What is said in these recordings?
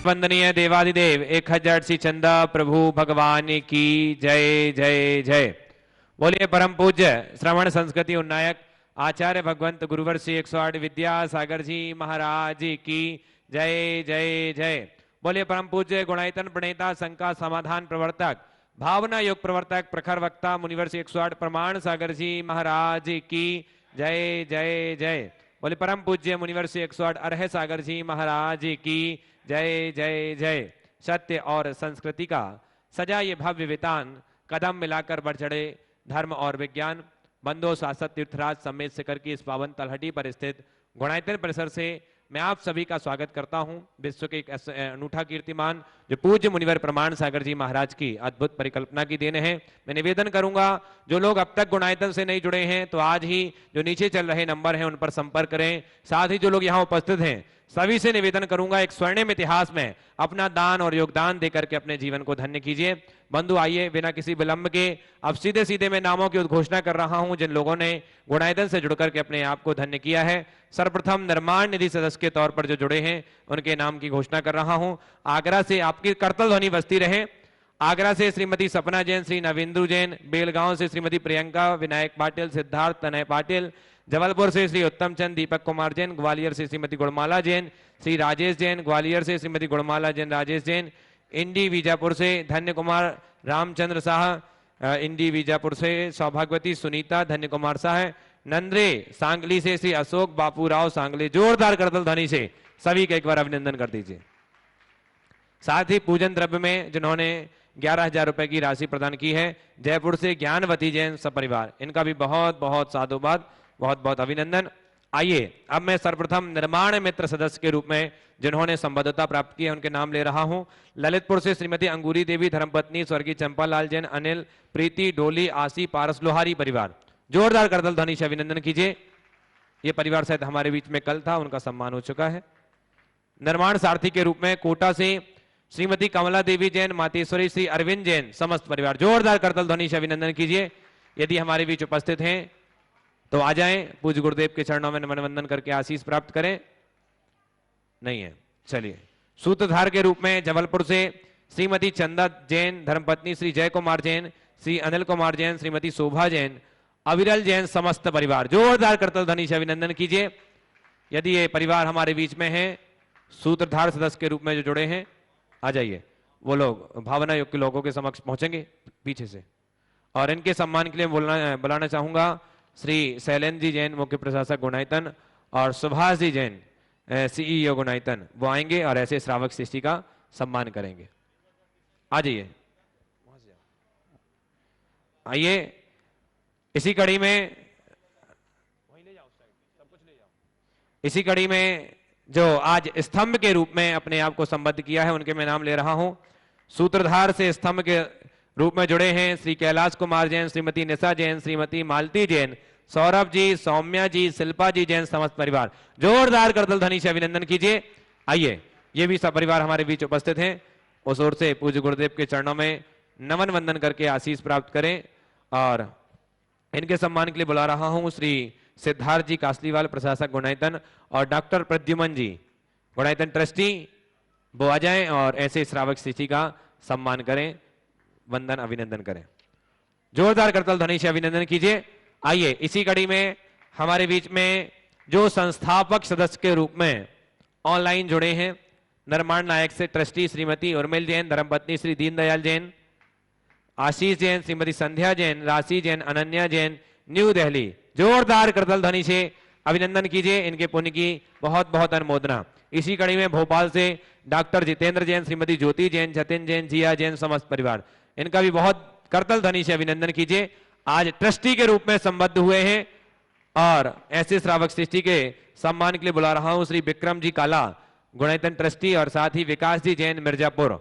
वंदनीय देवादिदेव 1000 सी चंदा प्रभु भगवान की जय जय जय। बोलिए परम पूज्य श्रवण संस्कृति उन्नायक आचार्य भगवंत गुरुवर श्री 108 विद्यासागर जी महाराज की जय जय जय। बोलिए परम पूज्य गुणायतन प्रणेता संका समाधान प्रवर्तक भावना योग प्रवर्तक प्रखर वक्ता मुनिवर श्री 108 प्रमाण सागर जी महाराज की जय जय जय। बोले परम पूज्य मुनिवर श्री 108 अरह सागर जी महाराज की जय जय जय। सत्य और संस्कृति का सजा ये भव्य वितान कदम मिलाकर बढ़ चढ़े धर्म और विज्ञान बंदो शासक तीर्थराज समेत शिखर की इस पावन तलहटी पर स्थित गुणायतन परिसर से मैं आप सभी का स्वागत करता हूं। विश्व के एक अनूठा कीर्तिमान जो पूज्य मुनिवर प्रमाण सागर जी महाराज की अद्भुत परिकल्पना की देन है। मैं निवेदन करूंगा जो लोग अब तक गुणायतन से नहीं जुड़े हैं तो आज ही जो नीचे चल रहे नंबर हैं उन पर संपर्क करें। साथ ही जो लोग यहाँ उपस्थित हैं सभी से निवेदन करूंगा एक स्वर्णिम इतिहास में अपना दान और योगदान देकर के अपने जीवन को धन्य कीजिए। बंधु आइए बिना किसी विलंब के अब सीधे सीधे मैं नामों की उद्घोषणा कर रहा हूं जिन लोगों ने गुणायतन से जुड़कर के अपने आप को धन्य किया है। सर्वप्रथम निर्माण निधि सदस्य के तौर पर जो जुड़े हैं उनके नाम की घोषणा कर रहा हूं। आगरा से आपकी करतल ध्वनि बजती रहे। आगरा से श्रीमती सपना जैन, श्री नवेंद्र जैन, बेलगांव से श्रीमती प्रियंका विनायक पाटिल, सिद्धार्थ तनय पाटिल, जबलपुर से श्री उत्तम चंद दीपक कुमार जैन, ग्वालियर से श्रीमती गुणमाला जैन, श्री राजेश जैन, ग्वालियर से श्रीमती गुणमाला जैन राजेश जैन, इंडी बीजापुर से धन्य कुमार रामचंद्र शाह, इंडी बीजापुर से सौभाग्यवती सुनीता धन्य कुमार शाह, नंद्रे सांगली से श्री अशोक बापू राव सांगली। जोरदार करतल ध्वनि से सभी का एक बार अभिनंदन कर दीजिए। साथ ही पूजन द्रव्य में जिन्होंने 11,000 रुपए की राशि प्रदान की है जयपुर से ज्ञानवती जैन सपरिवार, इनका भी बहुत बहुत साधुवाद, बहुत बहुत अभिनंदन। आइए अब मैं सर्वप्रथम निर्माण मित्र सदस्य के रूप में जिन्होंने संबद्धता प्राप्त की है उनके नाम ले रहा हूं। ललितपुर से श्रीमती अंगूरी देवी धर्मपत्नी स्वर्गीय चंपालाल जैन, अनिल प्रीति डोली आसी पारस लोहारी परिवार। जोरदार करतल ध्वनि से अभिनंदन कीजिए। ये परिवार शायद हमारे बीच में कल था, उनका सम्मान हो चुका है। निर्माण सारथी के रूप में कोटा से श्रीमती कमला देवी जैन, मातेश्वरी श्री अरविंद जैन समस्त परिवार। जोरदार करतल ध्वनि से अभिनंदन कीजिए। यदि हमारे बीच उपस्थित हैं तो आ जाएं, पूज्य गुरुदेव के चरणों में नमन वंदन करके आशीष प्राप्त करें। नहीं है, चलिए। सूत्रधार के रूप में जबलपुर से श्रीमती चंदा जैन, धर्मपत्नी श्री जय कुमार जैन, श्री अनिल कुमार जैन, श्रीमती शोभा जैन, अविरल जैन समस्त परिवार। जोरदार करतल ध्वनि से अभिनंदन कीजिए। यदि ये परिवार हमारे बीच में है सूत्रधार सदस्य के रूप में जो जुड़े हैं आ जाइए। वो लोग भावना युक्त के लोगों के समक्ष पहुंचेंगे पीछे से और इनके सम्मान के लिए बुलाना चाहूंगा श्री शैलेंद्र जी जैन मुख्य प्रशासक गुणायतन और सुभाष जी जैन सीईओ गुणायतन। वो आएंगे और ऐसे श्रावक शिष्टि का सम्मान करेंगे। आ जाइए, आइए। इसी कड़ी में इसी कड़ी में जो आज स्तंभ के रूप में अपने आप को संबद्ध किया है उनके मैं नाम ले रहा हूं। सूत्रधार से स्तंभ के रूप में जुड़े हैं श्री कैलाश कुमार जैन, श्रीमती निशा जैन, श्रीमती मालती जैन, सौरभ जी, सौम्या जी, शिल्पा जी जैन समस्त परिवार। जोरदार करतल ध्वनि से अभिनंदन कीजिए। आइए, ये भी सब परिवार हमारे बीच उपस्थित हैं। उस ओर से पूज्य गुरुदेव के चरणों में नमन वंदन करके आशीष प्राप्त करें और इनके सम्मान के लिए बुला रहा हूं श्री सिद्धार्थ जी कासलीवाल प्रशासक गुणायतन और डॉक्टर प्रद्युमन जी गुणायतन ट्रस्टी। वो आ जाएं और ऐसे श्रावक शिष्टि का सम्मान करें, वंदन अभिनंदन करें। जोरदार करतल ध्वनि से अभिनंदन कीजिए। आइए, इसी कड़ी में हमारे बीच में जो संस्थापक सदस्य के रूप में ऑनलाइन जुड़े हैं निर्माण नायक से ट्रस्टी श्रीमती उर्मिल जैन, धर्मपत्नी श्री दीनदयाल जैन, आशीष जैन, श्रीमती संध्या जैन, राशि जैन, अनन्या जैन, न्यू दिल्ली। जोरदार करतल ध्वनि से अभिनंदन कीजिए। इनके पुण्य की बहुत बहुत अनुमोदना। इसी कड़ी में भोपाल से डॉक्टर जितेंद्र जैन, श्रीमती ज्योति जैन, जतिन जैन, जिया जैन समस्त परिवार। इनका भी बहुत करतल ध्वनि से अभिनंदन कीजिए। आज ट्रस्टी के रूप में संबद्ध हुए हैं और ऐसे श्रावक सृष्टि के सम्मान के लिए बुला रहा हूं श्री विक्रम जी काला गुणायतन ट्रस्टी और साथ ही विकास जी जैन मिर्जापुर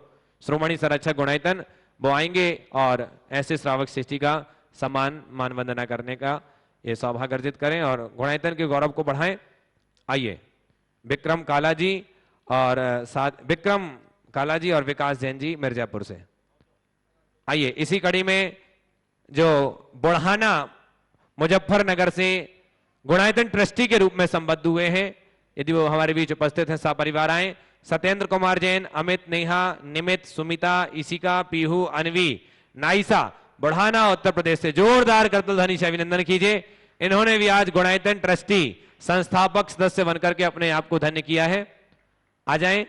श्रोमणी संरक्षक गुणायतन। वो आएंगे और ऐसे श्रावक सृष्टि का सम्मान मान वंदना करने का ये सौभाग्य अर्जित करें और गुणायतन के गौरव को बढ़ाएं। आइए, विक्रम काला जी और साथ विक्रम काला जी और विकास जैन जी मिर्जापुर से। आइए, इसी कड़ी में जो बुढ़ाना मुजफ्फरनगर से गुणायतन ट्रस्टी के रूप में संबद्ध हुए हैं यदि वो हमारे बीच उपस्थित हैं सपरिवार आए। सत्येंद्र कुमार जैन, अमित, नेहा, निमित, सुमिता, इशिका, पीहू, अनवी, नाइसा, बुढ़ाना उत्तर प्रदेश से जोरदार करतल ध्वनि से अभिनंदन कीजिए। इन्होंने भी आज गुणायतन ट्रस्टी संस्थापक सदस्य बनकर के अपने आप को धन्य किया है। आ जाएं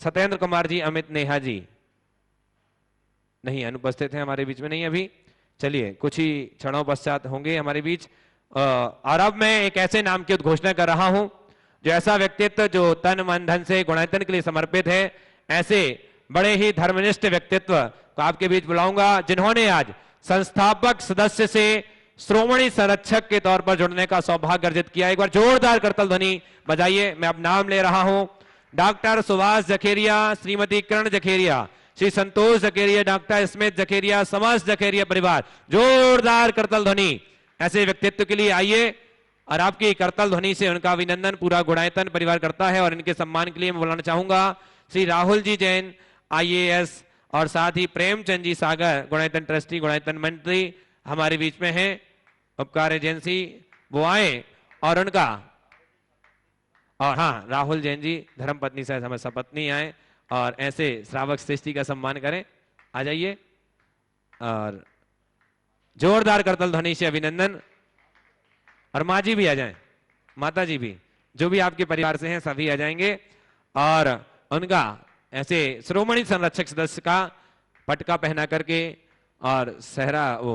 सत्येंद्र कुमार जी, अमित, नेहा जी नहीं अनुपस्थित हैं हमारे बीच में, नहीं अभी। चलिए कुछ ही क्षणों पश्चात होंगे हमारे बीच। और अब मैं एक ऐसे नाम की उद्घोषणा कर रहा हूं जो ऐसा व्यक्तित्व जो तन मन धन से गुणायतन के लिए समर्पित है, ऐसे बड़े ही धर्मनिष्ठ व्यक्तित्व को आपके बीच बुलाऊंगा जिन्होंने आज संस्थापक सदस्य से श्रोमणी संरक्षक के तौर पर जुड़ने का सौभाग्य अर्जित किया। एक बार जोरदार करतल ध्वनि बजाइए। मैं अब नाम ले रहा हूं। डॉक्टर सुभाष जखेरिया, श्रीमती किरण जखेरिया, श्री संतोष जखेरिया, डॉक्टर स्मिथ जखेरिया, समस्त जखेरिया परिवार, जोरदार करतल ध्वनि ऐसे व्यक्तित्व के लिए। आइए और आपकी करतल ध्वनि से उनका अभिनंदन पूरा गुणायतन परिवार करता है। और इनके सम्मान के लिए मैं बुलाना चाहूंगा श्री राहुल जी जैन, IAS, और साथ ही प्रेमचंद जी सागर, गुणायतन ट्रस्टी, गुणायतन मंत्री हमारे बीच में हैं, उपकार एजेंसी, वो आए और उनका, और हाँ राहुल जैन जी धर्मपत्नी से हमें सपत्नी आए और ऐसे श्रावक श्रेष्ठी का सम्मान करें। आ जाइए और जोरदार करतल ध्वनि से अभिनंदन। और माँ जी भी आ जाएं, माता जी भी, जो भी आपके परिवार से हैं सभी आ जाएंगे और उनका ऐसे श्रोमणी संरक्षक सदस्य का पटका पहना करके और सहरा वो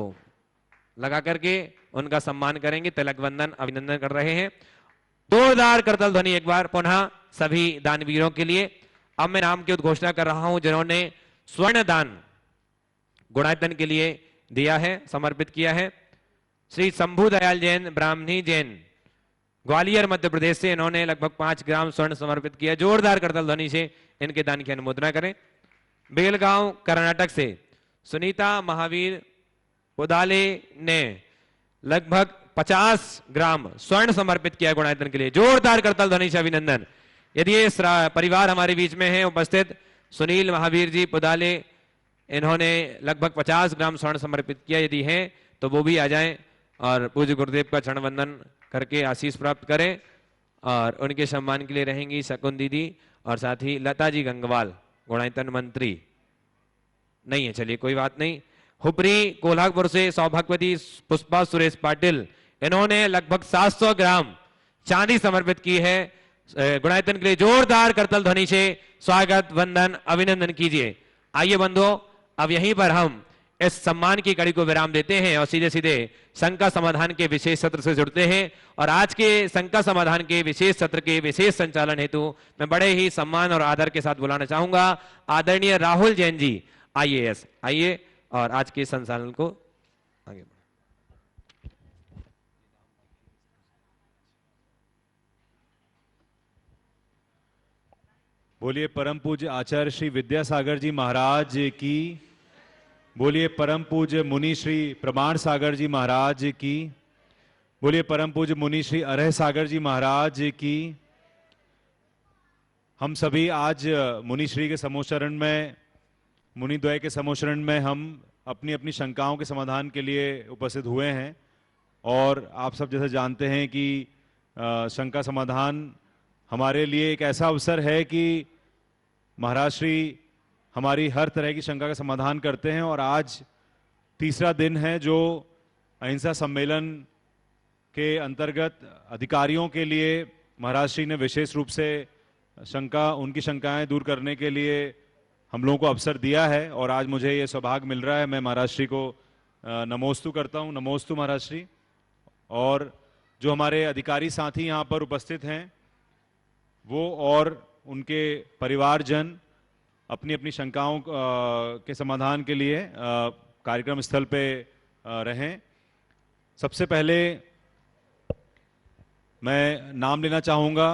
लगा करके उनका सम्मान करेंगे। तिलक वंदन अभिनंदन कर रहे हैं। जोरदार करतल ध्वनि एक बार पुनः सभी दानवीरों के लिए। अब मैं नाम की उद्घोषणा कर रहा हूं जिन्होंने स्वर्ण दान गुणायतन के लिए दिया है, समर्पित किया है। श्री शंभू दयाल जैन, ब्राह्मणी जैन, ग्वालियर मध्य प्रदेश से, इन्होंने लगभग 5 ग्राम स्वर्ण समर्पित किया। जोरदार करतल ध्वनि से इनके दान की अनुमोदना करें। बेलगांव कर्नाटक से सुनीता महावीर पुदाले ने लगभग 50 ग्राम स्वर्ण समर्पित किया गुणायतन के लिए। जोरदार करतल ध्वनि से अभिनंदन। यदि ये परिवार हमारे बीच में है उपस्थित, सुनील महावीर जी पुदाले, इन्होंने लगभग 50 ग्राम स्वर्ण समर्पित किया, यदि हैं तो वो भी आ जाएं और पूज्य गुरुदेव का चरण वंदन करके आशीष प्राप्त करें। और उनके सम्मान के लिए रहेंगी शकुन दीदी और साथ ही लता जी गंगवाल, गुणायतन मंत्री नहीं है, चलिए कोई बात नहीं। हुपरी कोल्हापुर से सौभाग्यवती पुष्पा सुरेश पाटिल, इन्होंने लगभग 700 ग्राम चांदी समर्पित की है गुणायतन के लिए। जोरदार करतल ध्वनि से स्वागत वंदन अभिनंदन कीजिए। आइए बंधुओं, अब यहीं पर हम इस सम्मान की कड़ी को विराम देते हैं और सीधे सीधे शंका समाधान के विशेष सत्र से जुड़ते हैं। और आज के शंका समाधान के विशेष सत्र के विशेष संचालन हेतु मैं बड़े ही सम्मान और आदर के साथ बुलाना चाहूंगा आदरणीय राहुल जैन जी, IAS। आइए और आज के संचालन को आगे बढ़ाएं। बोलिए परम पूज्य आचार्य श्री विद्यासागर जी महाराज की। बोलिए परम पूज्य मुनि श्री प्रमाण सागर जी महाराज की। बोलिए परम पूज्य मुनि श्री अरह सागर जी महाराज की। हम सभी आज मुनि श्री के समोचरण में, मुनि द्वय के समोचरण में हम अपनी अपनी शंकाओं के समाधान के लिए उपस्थित हुए हैं। और आप सब जैसे जानते हैं कि शंका समाधान हमारे लिए एक ऐसा अवसर है कि महाराज श्री हमारी हर तरह की शंका का समाधान करते हैं। और आज तीसरा दिन है जो अहिंसा सम्मेलन के अंतर्गत अधिकारियों के लिए महाराज श्री ने विशेष रूप से उनकी शंकाएं दूर करने के लिए हम लोगों को अवसर दिया है। और आज मुझे ये सौभाग्य मिल रहा है। मैं महाराज श्री को नमोस्तु करता हूँ। नमोस्तु महाराज श्री। और जो हमारे अधिकारी साथी यहाँ पर उपस्थित हैं वो और उनके परिवारजन अपनी अपनी शंकाओं के समाधान के लिए कार्यक्रम स्थल पे रहें। सबसे पहले मैं नाम लेना चाहूंगा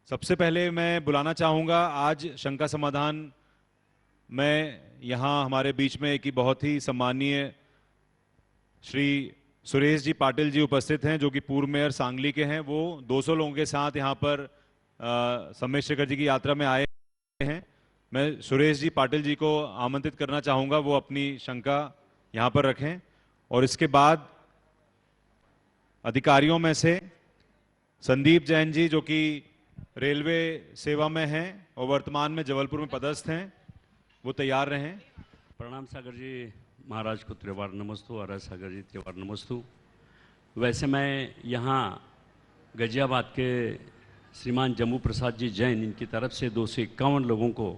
सबसे पहले मैं बुलाना चाहूंगा आज शंका समाधान में यहाँ हमारे बीच में एक ही बहुत ही सम्मानीय श्री सुरेश जी पाटिल जी उपस्थित हैं, जो कि पूर्व मेयर सांगली के हैं। वो 200 लोगों के साथ यहाँ पर सम्मेद शेखर जी की यात्रा में आए हैं। मैं सुरेश जी पाटिल जी को आमंत्रित करना चाहूंगा, वो अपनी शंका यहां पर रखें। और इसके बाद अधिकारियों में से संदीप जैन जी, जो कि रेलवे सेवा में हैं और वर्तमान में जबलपुर में पदस्थ हैं, वो तैयार रहें। प्रणाम सागर जी महाराज को त्रिवार नमस्तु और सागर जी त्रिवार नमस्तु। वैसे मैं यहाँ गाजियाबाद के श्रीमान जम्मू प्रसाद जी जैन, इनकी तरफ से 251 लोगों को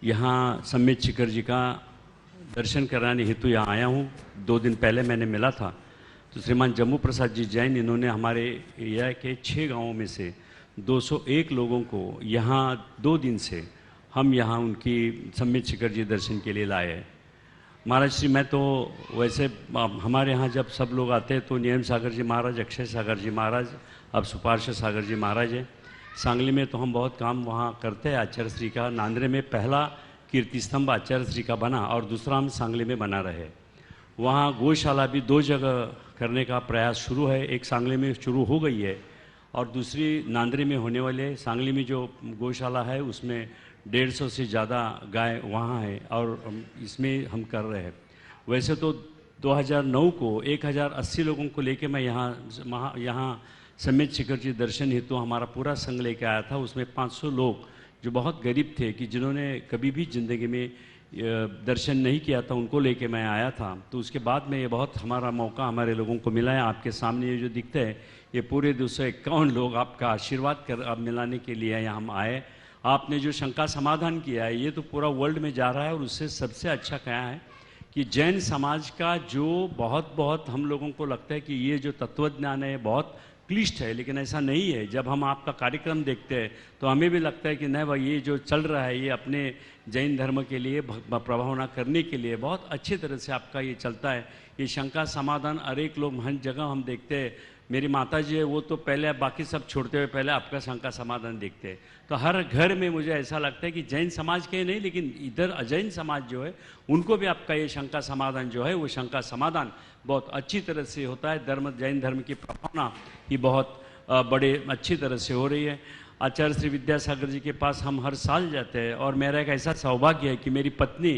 यहाँ सम्मित शिखर जी का दर्शन कराने हेतु यहाँ आया हूँ। 2 दिन पहले मैंने मिला था, तो श्रीमान जम्मू प्रसाद जी जैन इन्होंने हमारे एरिया के 6 गांवों में से 201 लोगों को यहाँ 2 दिन से हम यहाँ उनकी सम्मित शिखर जी दर्शन के लिए लाए हैं। महाराज श्री, मैं तो वैसे हमारे यहाँ जब सब लोग आते हैं तो नियम सागर जी महाराज, अक्षय सागर जी महाराज, अब सुपार्श सागर जी महाराज है। सांगली में तो हम बहुत काम वहाँ करते हैं आचार्य श्री का। नांद्रे में पहला कीर्ति स्तंभ आचार्य श्री का बना और दूसरा हम सांगली में बना रहे। वहाँ गौशाला भी 2 जगह करने का प्रयास शुरू है। एक सांगली में शुरू हो गई है और दूसरी नांद्रे में होने वाले। सांगली में जो गौशाला है उसमें 150 से ज़्यादा गाय वहाँ है और इसमें हम कर रहे हैं। वैसे तो 2009 को 1080 लोगों को लेके मैं यहाँ सम्मित शिखर जी दर्शन हेतु हमारा पूरा संघ लेके आया था। उसमें 500 लोग जो बहुत गरीब थे, कि जिन्होंने कभी भी ज़िंदगी में दर्शन नहीं किया था, उनको लेके मैं आया था। तो उसके बाद में ये बहुत हमारा मौका हमारे लोगों को मिला है। आपके सामने ये जो दिखते हैं ये पूरे 251 लोग आपका आशीर्वाद कर मिलाने के लिए यहाँ हम आए। आपने जो शंका समाधान किया है ये तो पूरा वर्ल्ड में जा रहा है और उससे सबसे अच्छा क्या है कि जैन समाज का जो बहुत हम लोगों को लगता है कि ये जो तत्वज्ञान है बहुत क्लिष्ट है, लेकिन ऐसा नहीं है। जब हम आपका कार्यक्रम देखते हैं तो हमें भी लगता है कि नहीं भाई, ये जो चल रहा है ये अपने जैन धर्म के लिए प्रभावना करने के लिए बहुत अच्छी तरह से आपका ये चलता है। ये शंका समाधान हर एक लोग हर जगह हम देखते हैं। मेरी माता जी है वो तो पहले बाकी सब छोड़ते हुए पहले आपका शंका समाधान देखते हैं। तो हर घर में मुझे ऐसा लगता है कि जैन समाज के नहीं, लेकिन इधर अजैन समाज जो है उनको भी आपका ये शंका समाधान जो है वो शंका समाधान बहुत अच्छी तरह से होता है। जैन धर्म की प्रभावना ये बहुत बड़े अच्छी तरह से हो रही है। आचार्य श्री विद्यासागर जी के पास हम हर साल जाते हैं और मेरा एक ऐसा सौभाग्य है कि मेरी पत्नी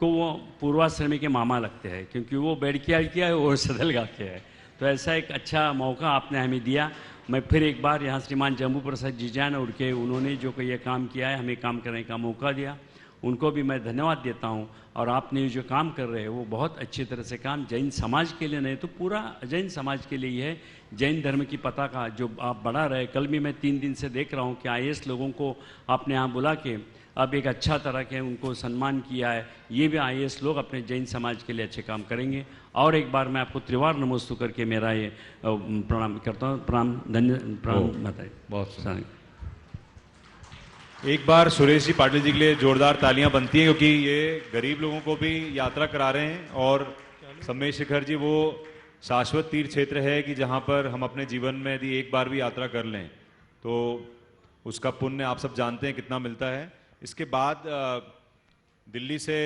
को वो पूर्वाश्रमी के मामा लगते हैं, क्योंकि वो बेड़किया किया है और सदलगा के है। तो ऐसा एक अच्छा मौका आपने हमें दिया। मैं फिर एक बार यहाँ श्रीमान जम्मू प्रसाद जी जैन और के उन्होंने जो ये काम किया है, हमें काम करने का मौका दिया, उनको भी मैं धन्यवाद देता हूँ। और आपने जो काम कर रहे हैं वो बहुत अच्छी तरह से काम जैन समाज के लिए नहीं तो पूरा जैन समाज के लिए ही है। जैन धर्म की पताका जो आप बढ़ा रहे। कल भी मैं 3 दिन से देख रहा हूँ कि IAS लोगों को आपने यहाँ बुला के अब एक अच्छा तरह के उनको सम्मान किया है। ये भी IAS लोग अपने जैन समाज के लिए अच्छे काम करेंगे। और एक बार मैं आपको त्रिवार नमस्तु करके मेरा ये प्रणाम करता हूँ। प्रणाम बताइए। बहुत सारे एक बार सुरेश जी पाटिल जी के लिए जोरदार तालियां बनती हैं, क्योंकि ये गरीब लोगों को भी यात्रा करा रहे हैं। और सम्मेत शिखर जी वो शाश्वत तीर्थ क्षेत्र है कि जहां पर हम अपने जीवन में यदि एक बार भी यात्रा कर लें तो उसका पुण्य आप सब जानते हैं कितना मिलता है। इसके बाद दिल्ली से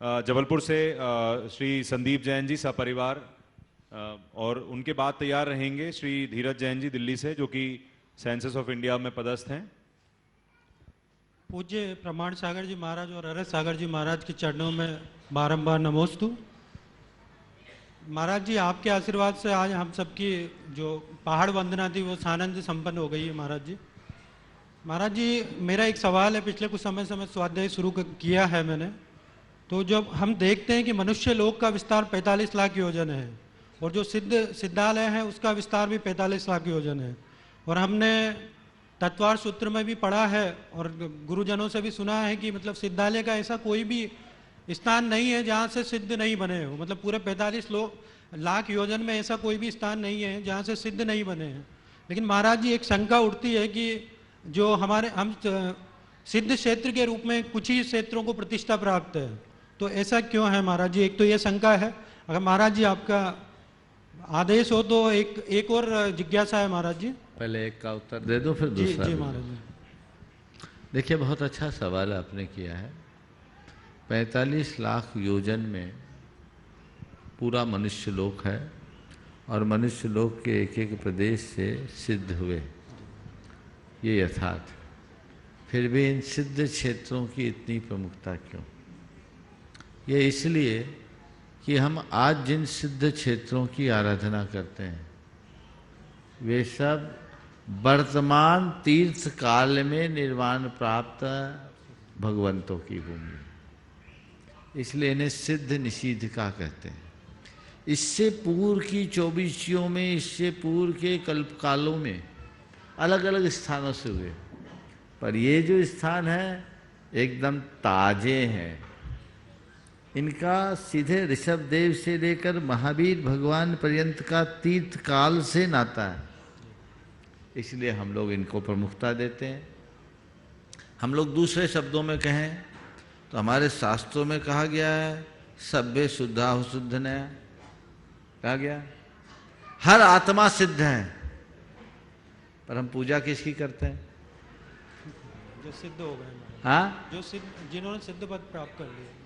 जबलपुर से श्री संदीप जैन जी सपरिवार, और उनके बाद तैयार रहेंगे श्री धीरज जैन जी दिल्ली से, जो कि सेंसस ऑफ इंडिया में पदस्थ हैं। पूज्य प्रमाण सागर जी महाराज और अरस सागर जी महाराज के चरणों में बारंबार नमोस्तु। महाराज जी, आपके आशीर्वाद से आज हम सबकी जो पहाड़ वंदना थी वो सानंद संपन्न हो गई है। महाराज जी मेरा एक सवाल है। पिछले कुछ समय से मैं स्वाध्याय शुरू किया है मैंने, तो जब हम देखते हैं कि मनुष्य लोक का विस्तार 45 लाख योजन है और जो सिद्धालय है उसका विस्तार भी 45 लाख योजन है, और हमने तत्वार सूत्र में भी पढ़ा है और गुरुजनों से भी सुना है कि मतलब सिद्धालय का ऐसा कोई भी स्थान नहीं है जहाँ से सिद्ध नहीं बने हो। मतलब पूरे 45 लाख योजन में ऐसा कोई भी स्थान नहीं है जहाँ से सिद्ध नहीं बने हैं। लेकिन महाराज जी एक शंका उठती है कि जो हम सिद्ध क्षेत्र के रूप में कुछ ही क्षेत्रों को प्रतिष्ठा प्राप्त है, तो ऐसा क्यों है महाराज जी? एक तो ये शंका है। अगर महाराज जी आपका आदेश हो तो एक और जिज्ञासा है महाराज जी। पहले एक का उत्तर दे दो फिर दूसरा। जी महाराज जी। देखिए, बहुत अच्छा सवाल आपने किया है। 45 लाख योजन में पूरा मनुष्य लोक है और मनुष्य लोक के एक एक प्रदेश से सिद्ध हुए, ये यथार्थ। फिर भी इन सिद्ध क्षेत्रों की इतनी प्रमुखता क्यों? ये इसलिए कि हम आज जिन सिद्ध क्षेत्रों की आराधना करते हैं वे सब वर्तमान तीर्थ काल में निर्वाण प्राप्त भगवंतों की भूमि है, इसलिए इन्हें सिद्ध निषिद्ध का कहते हैं। इससे पूर्व की 24 में, इससे पूर्व के कल्पकालों में अलग अलग स्थानों से हुए, पर ये जो स्थान है एकदम ताजे हैं। इनका सीधे ऋषभदेव से लेकर महावीर भगवान पर्यंत का तीर्थ काल से नाता है, इसलिए हम लोग इनको प्रमुखता देते हैं। हम लोग दूसरे शब्दों में कहें तो हमारे शास्त्रों में कहा गया है सभ्य शुद्धाहु शुद्ध नया, कहा गया हर आत्मा सिद्ध है, पर हम पूजा किसकी करते हैं? जो सिद्ध हो गए, हाँ, जो सिद्ध, जिन्होंने सिद्ध पद प्राप्त कर लिया।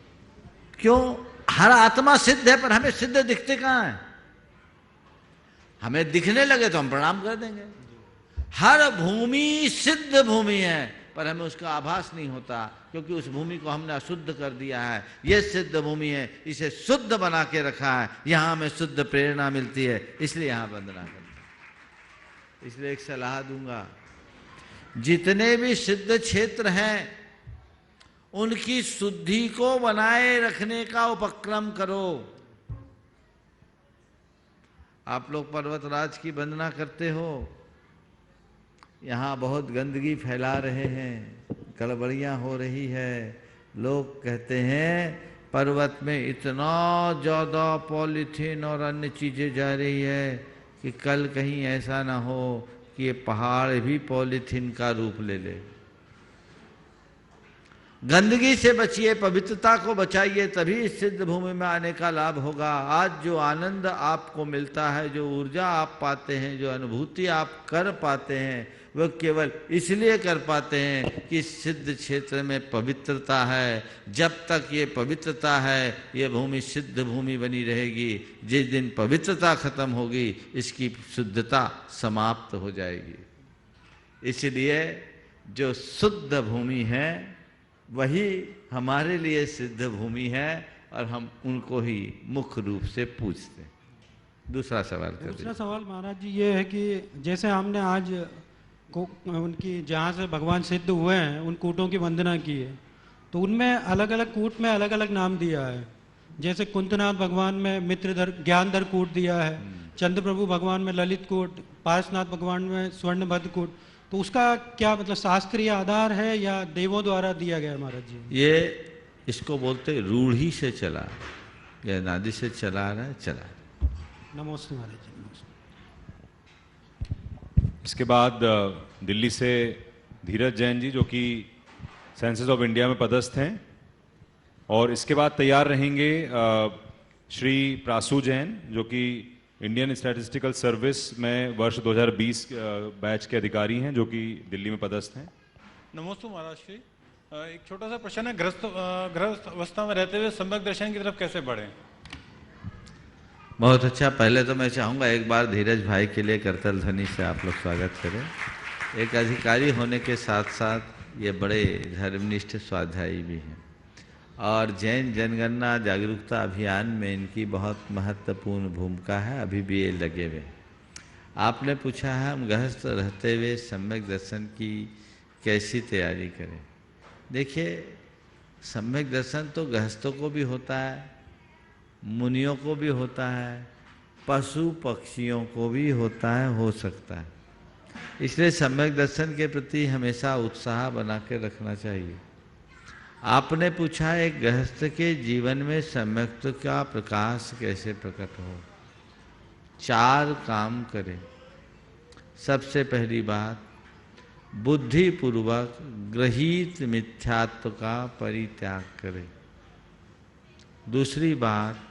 क्यों? हर आत्मा सिद्ध है, पर हमें सिद्ध दिखते कहाँ हैं? हमें दिखने लगे तो हम प्रणाम कर देंगे। हर भूमि सिद्ध भूमि है, पर हमें उसका आभास नहीं होता, क्योंकि उस भूमि को हमने अशुद्ध कर दिया है। यह सिद्ध भूमि है, इसे शुद्ध बना के रखा है, यहाँ हमें शुद्ध प्रेरणा मिलती है, इसलिए यहाँ वंदना करते हैं। इसलिए एक सलाह दूंगा, जितने भी सिद्ध क्षेत्र हैं उनकी शुद्धि को बनाए रखने का उपक्रम करो। आप लोग पर्वतराज की वंदना करते हो, यहाँ बहुत गंदगी फैला रहे हैं, गड़बड़ियाँ हो रही है। लोग कहते हैं पर्वत में इतना ज़्यादा पॉलीथीन और अन्य चीज़ें जा रही है कि कल कहीं ऐसा ना हो कि ये पहाड़ भी पॉलीथीन का रूप ले ले। गंदगी से बचिए, पवित्रता को बचाइए, तभी इस सिद्ध भूमि में आने का लाभ होगा। आज जो आनंद आपको मिलता है, जो ऊर्जा आप पाते हैं, जो अनुभूति आप कर पाते हैं, वह केवल इसलिए कर पाते हैं कि सिद्ध क्षेत्र में पवित्रता है। जब तक ये पवित्रता है ये भूमि सिद्ध भूमि बनी रहेगी। जिस दिन पवित्रता खत्म होगी इसकी शुद्धता समाप्त हो जाएगी। इसलिए जो शुद्ध भूमि है वही हमारे लिए सिद्ध भूमि है और हम उनको ही मुख्य रूप से पूजते हैं। दूसरा सवाल कर दीजिए। दूसरा सवाल महाराज जी ये है कि जैसे हमने आज को उनकी जहाँ से भगवान सिद्ध हुए हैं उन कूटों की वंदना की है, तो उनमें अलग अलग कूट में अलग अलग नाम दिया है। जैसे कुंतनाथ भगवान में मित्रधर ज्ञानधर कूट दिया है, चंद्र प्रभु भगवान में ललित कूट, पारसनाथ भगवान में स्वर्णभद्र कूट, तो उसका क्या मतलब शास्त्रीय आधार है या देवों द्वारा दिया गया महाराज जी? ये इसको बोलते रूढ़ी से चला या नादि से चला रहा है, चला। नमस्ते महाराज जी। नमस्ते। इसके बाद दिल्ली से धीरज जैन जी जो कि सेंसस ऑफ इंडिया में पदस्थ हैं, और इसके बाद तैयार रहेंगे श्री प्रासू जैन जो कि इंडियन स्टैटिस्टिकल सर्विस में वर्ष 2020 बैच के अधिकारी हैं, जो कि दिल्ली में पदस्थ हैं। नमस्ते महाराज श्री। एक छोटा सा प्रश्न है, गृहस्थ अवस्था में रहते हुए सम्यक दर्शन की तरफ कैसे बढ़ें? बहुत अच्छा। पहले तो मैं चाहूँगा एक बार धीरज भाई के लिए करतल ध्वनि से आप लोग स्वागत करें। एक अधिकारी होने के साथ साथ ये बड़े धर्मनिष्ठ स्वाध्यायी भी हैं, और जैन जनगणना जागरूकता अभियान में इनकी बहुत महत्वपूर्ण भूमिका है। अभी भी ये लगे हुए। आपने पूछा है हम गृहस्थ रहते हुए सम्यक दर्शन की कैसी तैयारी करें। देखिए, सम्यक दर्शन तो गृहस्थों को भी होता है, मुनियों को भी होता है, पशु पक्षियों को भी होता है, हो सकता है। इसलिए सम्यक दर्शन के प्रति हमेशा उत्साह बना के रखना चाहिए। आपने पूछा एक गृहस्थ के जीवन में सम्यक्त्व का प्रकाश कैसे प्रकट हो। 4 काम करें। सबसे पहली बात, बुद्धिपूर्वक गृहीत मिथ्यात्व का परित्याग करें। दूसरी बात,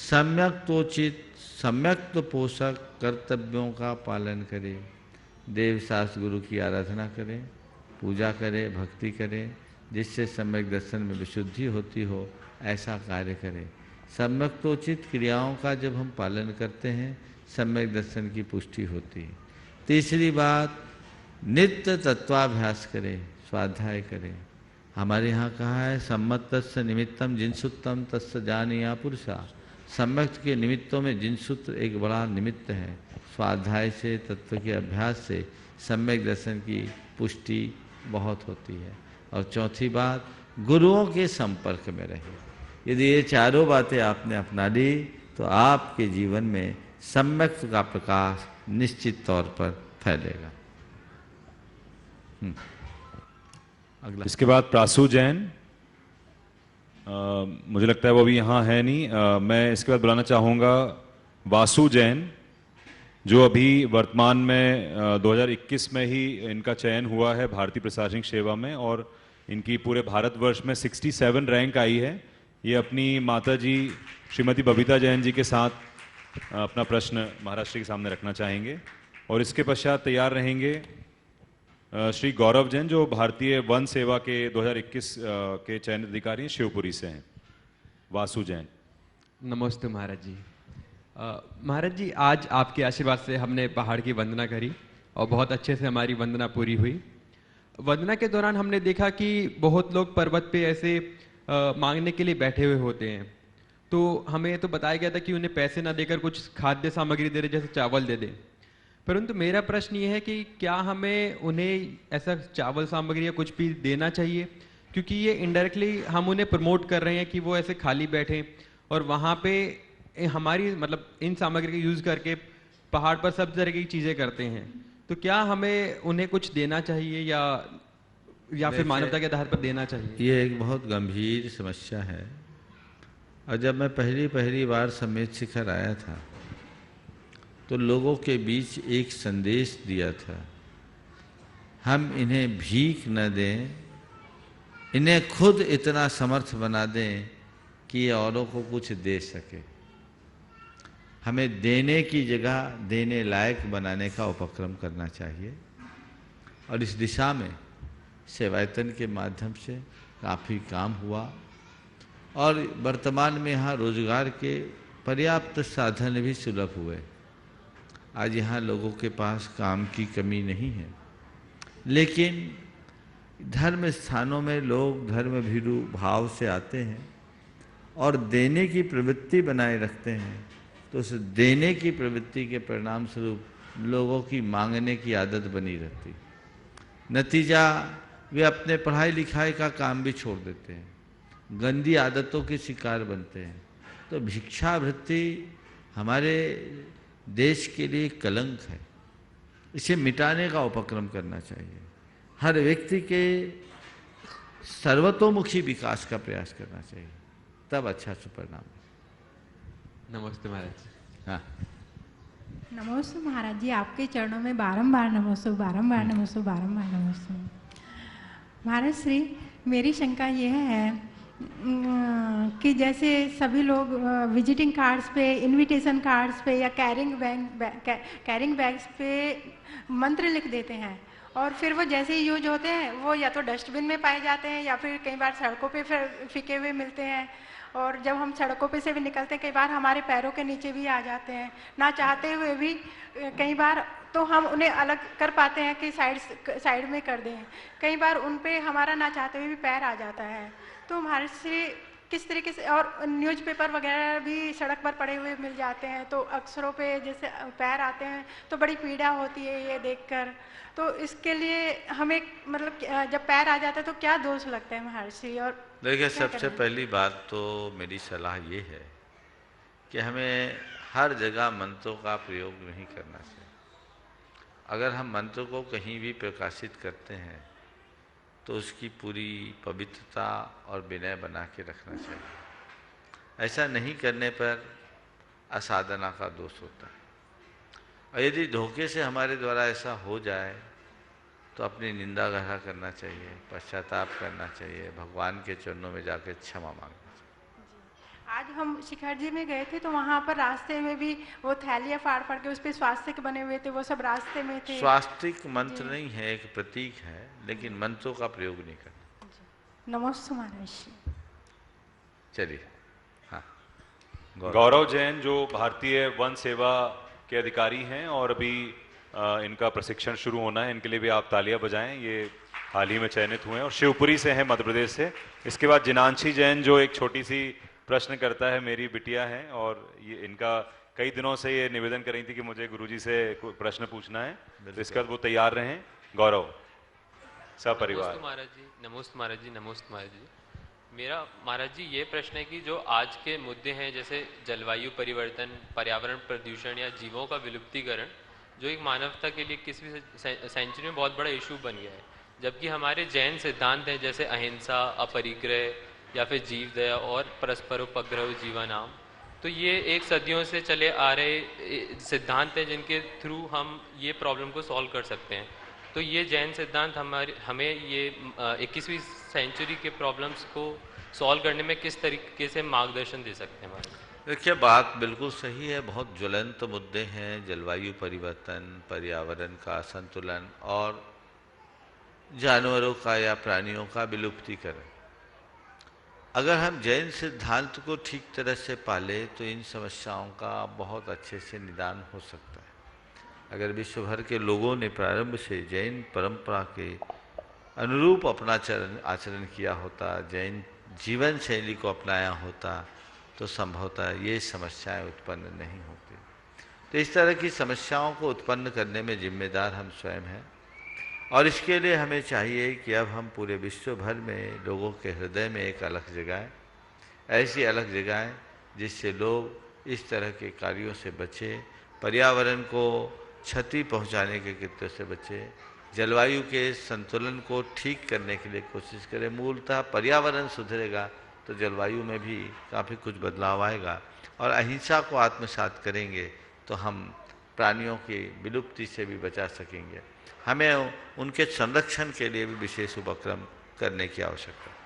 सम्यक्तोचित सम्यक्त पोषक कर्तव्यों का पालन करें। देव शास्त्र गुरु की आराधना करें, पूजा करें, भक्ति करें, जिससे सम्यक दर्शन में विशुद्धि होती हो, ऐसा कार्य करें। सम्यक्तोचित क्रियाओं का जब हम पालन करते हैं सम्यक दर्शन की पुष्टि होती है। तीसरी बात, नित्य तत्वाभ्यास करें, स्वाध्याय करें। हमारे यहाँ कहा है सम्मत तस्य निमित्तम जिनसूत्रम तस्य जानिया पुरुषा। सम्यक के निमित्तों में जिनसूत्र एक बड़ा निमित्त है। स्वाध्याय से, तत्व के अभ्यास से सम्यक दर्शन की पुष्टि बहुत होती है। और चौथी बात, गुरुओं के संपर्क में रहे। यदि ये चारों बातें आपने अपना ली तो आपके जीवन में सम्यक का प्रकाश निश्चित तौर पर फैलेगा। अगला। इसके बाद प्रासु जैन, मुझे लगता है वो अभी यहाँ है नहीं। मैं इसके बाद बुलाना चाहूँगा वासु जैन, जो अभी वर्तमान में 2021 में ही इनका चयन हुआ है भारतीय प्रशासनिक सेवा में, और इनकी पूरे भारतवर्ष में 67 रैंक आई है। ये अपनी माता जी श्रीमती बबीता जैन जी के साथ अपना प्रश्न महाराज श्री के सामने रखना चाहेंगे। और इसके पश्चात तैयार रहेंगे श्री गौरव जैन, जो भारतीय वन सेवा के 2021 के चयनित अधिकारी हैं, शिवपुरी से हैं। वासु जैन। नमस्ते महाराज जी। महाराज जी, आज आपके आशीर्वाद से हमने पहाड़ की वंदना करी और बहुत अच्छे से हमारी वंदना पूरी हुई। वंदना के दौरान हमने देखा कि बहुत लोग पर्वत पे ऐसे मांगने के लिए बैठे हुए होते हैं। तो हमें तो बताया गया था कि उन्हें पैसे ना देकर कुछ खाद्य सामग्री दे दे, जैसे चावल दे दे। परंतु मेरा प्रश्न ये है कि क्या हमें उन्हें ऐसा चावल सामग्री या कुछ भी देना चाहिए, क्योंकि ये इनडायरेक्टली हम उन्हें प्रमोट कर रहे हैं कि वो ऐसे खाली बैठें और वहाँ पे हमारी मतलब इन सामग्री का यूज़ करके पहाड़ पर सब तरह की चीज़ें करते हैं। तो क्या हमें उन्हें कुछ देना चाहिए या फिर मानवता के आधार पर देना चाहिए? ये एक बहुत गंभीर समस्या है। और जब मैं पहली बार समेत शिखर आया था तो लोगों के बीच एक संदेश दिया था, हम इन्हें भीख न दें, इन्हें खुद इतना समर्थ बना दें कि ये औरों को कुछ दे सके। हमें देने की जगह देने लायक बनाने का उपक्रम करना चाहिए। और इस दिशा में सेवायतन के माध्यम से काफ़ी काम हुआ और वर्तमान में यहाँ रोजगार के पर्याप्त साधन भी सुलभ हुए। आज यहाँ लोगों के पास काम की कमी नहीं है, लेकिन धर्म स्थानों में लोग धर्म भीरू भाव से आते हैं और देने की प्रवृत्ति बनाए रखते हैं। तो उस देने की प्रवृत्ति के परिणाम स्वरूप लोगों की मांगने की आदत बनी रहती। नतीजा वे अपने पढ़ाई लिखाई का काम भी छोड़ देते हैं, गंदी आदतों के शिकार बनते हैं। तो भिक्षावृत्ति हमारे देश के लिए कलंक है, इसे मिटाने का उपक्रम करना चाहिए। हर व्यक्ति के सर्वतोमुखी विकास का प्रयास करना चाहिए, तब अच्छा सुपरिणाम। नमस्ते महाराज। हाँ, नमस्ते महाराज जी, आपके चरणों में बारंबार नमस्ते, बारंबार नमस्ते, बारंबार नमस्ते। महाराज श्री, मेरी शंका यह है कि जैसे सभी लोग विजिटिंग कार्ड्स पे, इनविटेशन कार्ड्स पे या कैरिंग बैग्स पे मंत्र लिख देते हैं और फिर वो जैसे ही यूज होते हैं वो या तो डस्टबिन में पाए जाते हैं या फिर कई बार सड़कों पे फेंके हुए मिलते हैं। और जब हम सड़कों पे से भी निकलते हैं कई बार हमारे पैरों के नीचे भी आ जाते हैं, ना चाहते हुए भी कई बार तो हम उन्हें अलग कर पाते हैं कि साइड में कर दें। कई बार उन पे हमारा ना चाहते हुए भी पैर आ जाता है। तो महाराज श्री किस तरीके से, और न्यूज़पेपर वगैरह भी सड़क पर पड़े हुए मिल जाते हैं तो अक्षरों पे जैसे पैर आते हैं तो बड़ी पीड़ा होती है ये देखकर। तो इसके लिए हमें मतलब जब पैर आ जाता है तो क्या दोष लगता है महर्षि? और देखिए, सबसे पहली बात तो मेरी सलाह ये है कि हमें हर जगह मंत्रों का प्रयोग नहीं करना चाहिए। अगर हम मंत्र को कहीं भी प्रकाशित करते हैं तो उसकी पूरी पवित्रता और विनय बना के रखना चाहिए। ऐसा नहीं करने पर असाधना का दोष होता है। और यदि धोखे से हमारे द्वारा ऐसा हो जाए तो अपनी निंदा ग्रहण करना चाहिए, पश्चाताप करना चाहिए, भगवान के चरणों में जाकर क्षमा मांगना चाहिए। आज हम शिखर जी में गए थे तो वहाँ पर रास्ते में भी वो थैलियाँ फाड़ फाड़ के उस पर स्वास्तिक बने हुए थे, वो सब रास्ते में थे। स्वास्तिक मंत्र नहीं है, एक प्रतीक है, लेकिन मंत्रों का प्रयोग नहीं करना। नमस्ते महाराज। चलिए। हाँ, गौरव जैन, जो भारतीय वन सेवा के अधिकारी हैं और अभी इनका प्रशिक्षण शुरू होना है, इनके लिए भी आप तालियां बजाएं। ये हाल ही में चयनित हुए हैं और शिवपुरी से हैं, मध्य प्रदेश से। इसके बाद जिनांशी जैन जो एक छोटी सी प्रश्न करता है, मेरी बिटिया है और ये इनका कई दिनों से ये निवेदन कर रही थी कि मुझे गुरुजी से कोई प्रश्न पूछना है, तो इसके बाद वो तैयार रहें। गौरव सपरिवार। नमोस्तु महाराज जी, नमोस्तु महाराज जी, नमोस्तु महाराज जी। मेरा महाराज जी ये प्रश्न है कि जो आज के मुद्दे हैं जैसे जलवायु परिवर्तन, पर्यावरण प्रदूषण या जीवों का विलुप्तीकरण, जो एक मानवता के लिए 21वीं सेंचुरी में बहुत बड़ा इशू बन गया है, जबकि हमारे जैन सिद्धांत हैं जैसे अहिंसा, अपरिग्रह या फिर जीव दया और परस्पर उपग्रह जीवानाम, तो ये एक सदियों से चले आ रहे सिद्धांत हैं जिनके थ्रू हम ये प्रॉब्लम को सॉल्व कर सकते हैं। तो ये जैन सिद्धांत हमें ये 21वीं सेंचुरी के प्रॉब्लम्स को सॉल्व करने में किस तरीके से मार्गदर्शन दे सकते हैं हमारे? देखिए, बात बिल्कुल सही है। बहुत ज्वलंत मुद्दे हैं, जलवायु परिवर्तन, पर्यावरण का असंतुलन और जानवरों का या प्राणियों का विलुप्तीकरण। अगर हम जैन सिद्धांत को ठीक तरह से पाले तो इन समस्याओं का बहुत अच्छे से निदान हो सकता है। अगर विश्व भर के लोगों ने प्रारंभ से जैन परंपरा के अनुरूप अपना आचरण किया होता, जैन जीवन शैली को अपनाया होता, तो संभवतः ये समस्याएं उत्पन्न नहीं होती। तो इस तरह की समस्याओं को उत्पन्न करने में जिम्मेदार हम स्वयं हैं और इसके लिए हमें चाहिए कि अब हम पूरे विश्व भर में लोगों के हृदय में एक अलख जगाएं, ऐसी अलख जगाएं जिससे लोग इस तरह के कार्यों से बचें, पर्यावरण को क्षति पहुंचाने के कृत्यों से बचें, जलवायु के संतुलन को ठीक करने के लिए कोशिश करें। मूलतः पर्यावरण सुधरेगा तो जलवायु में भी काफ़ी कुछ बदलाव आएगा और अहिंसा को आत्मसात करेंगे तो हम प्राणियों की विलुप्ति से भी बचा सकेंगे। हमें उनके संरक्षण के लिए भी विशेष उपक्रम करने की आवश्यकता है।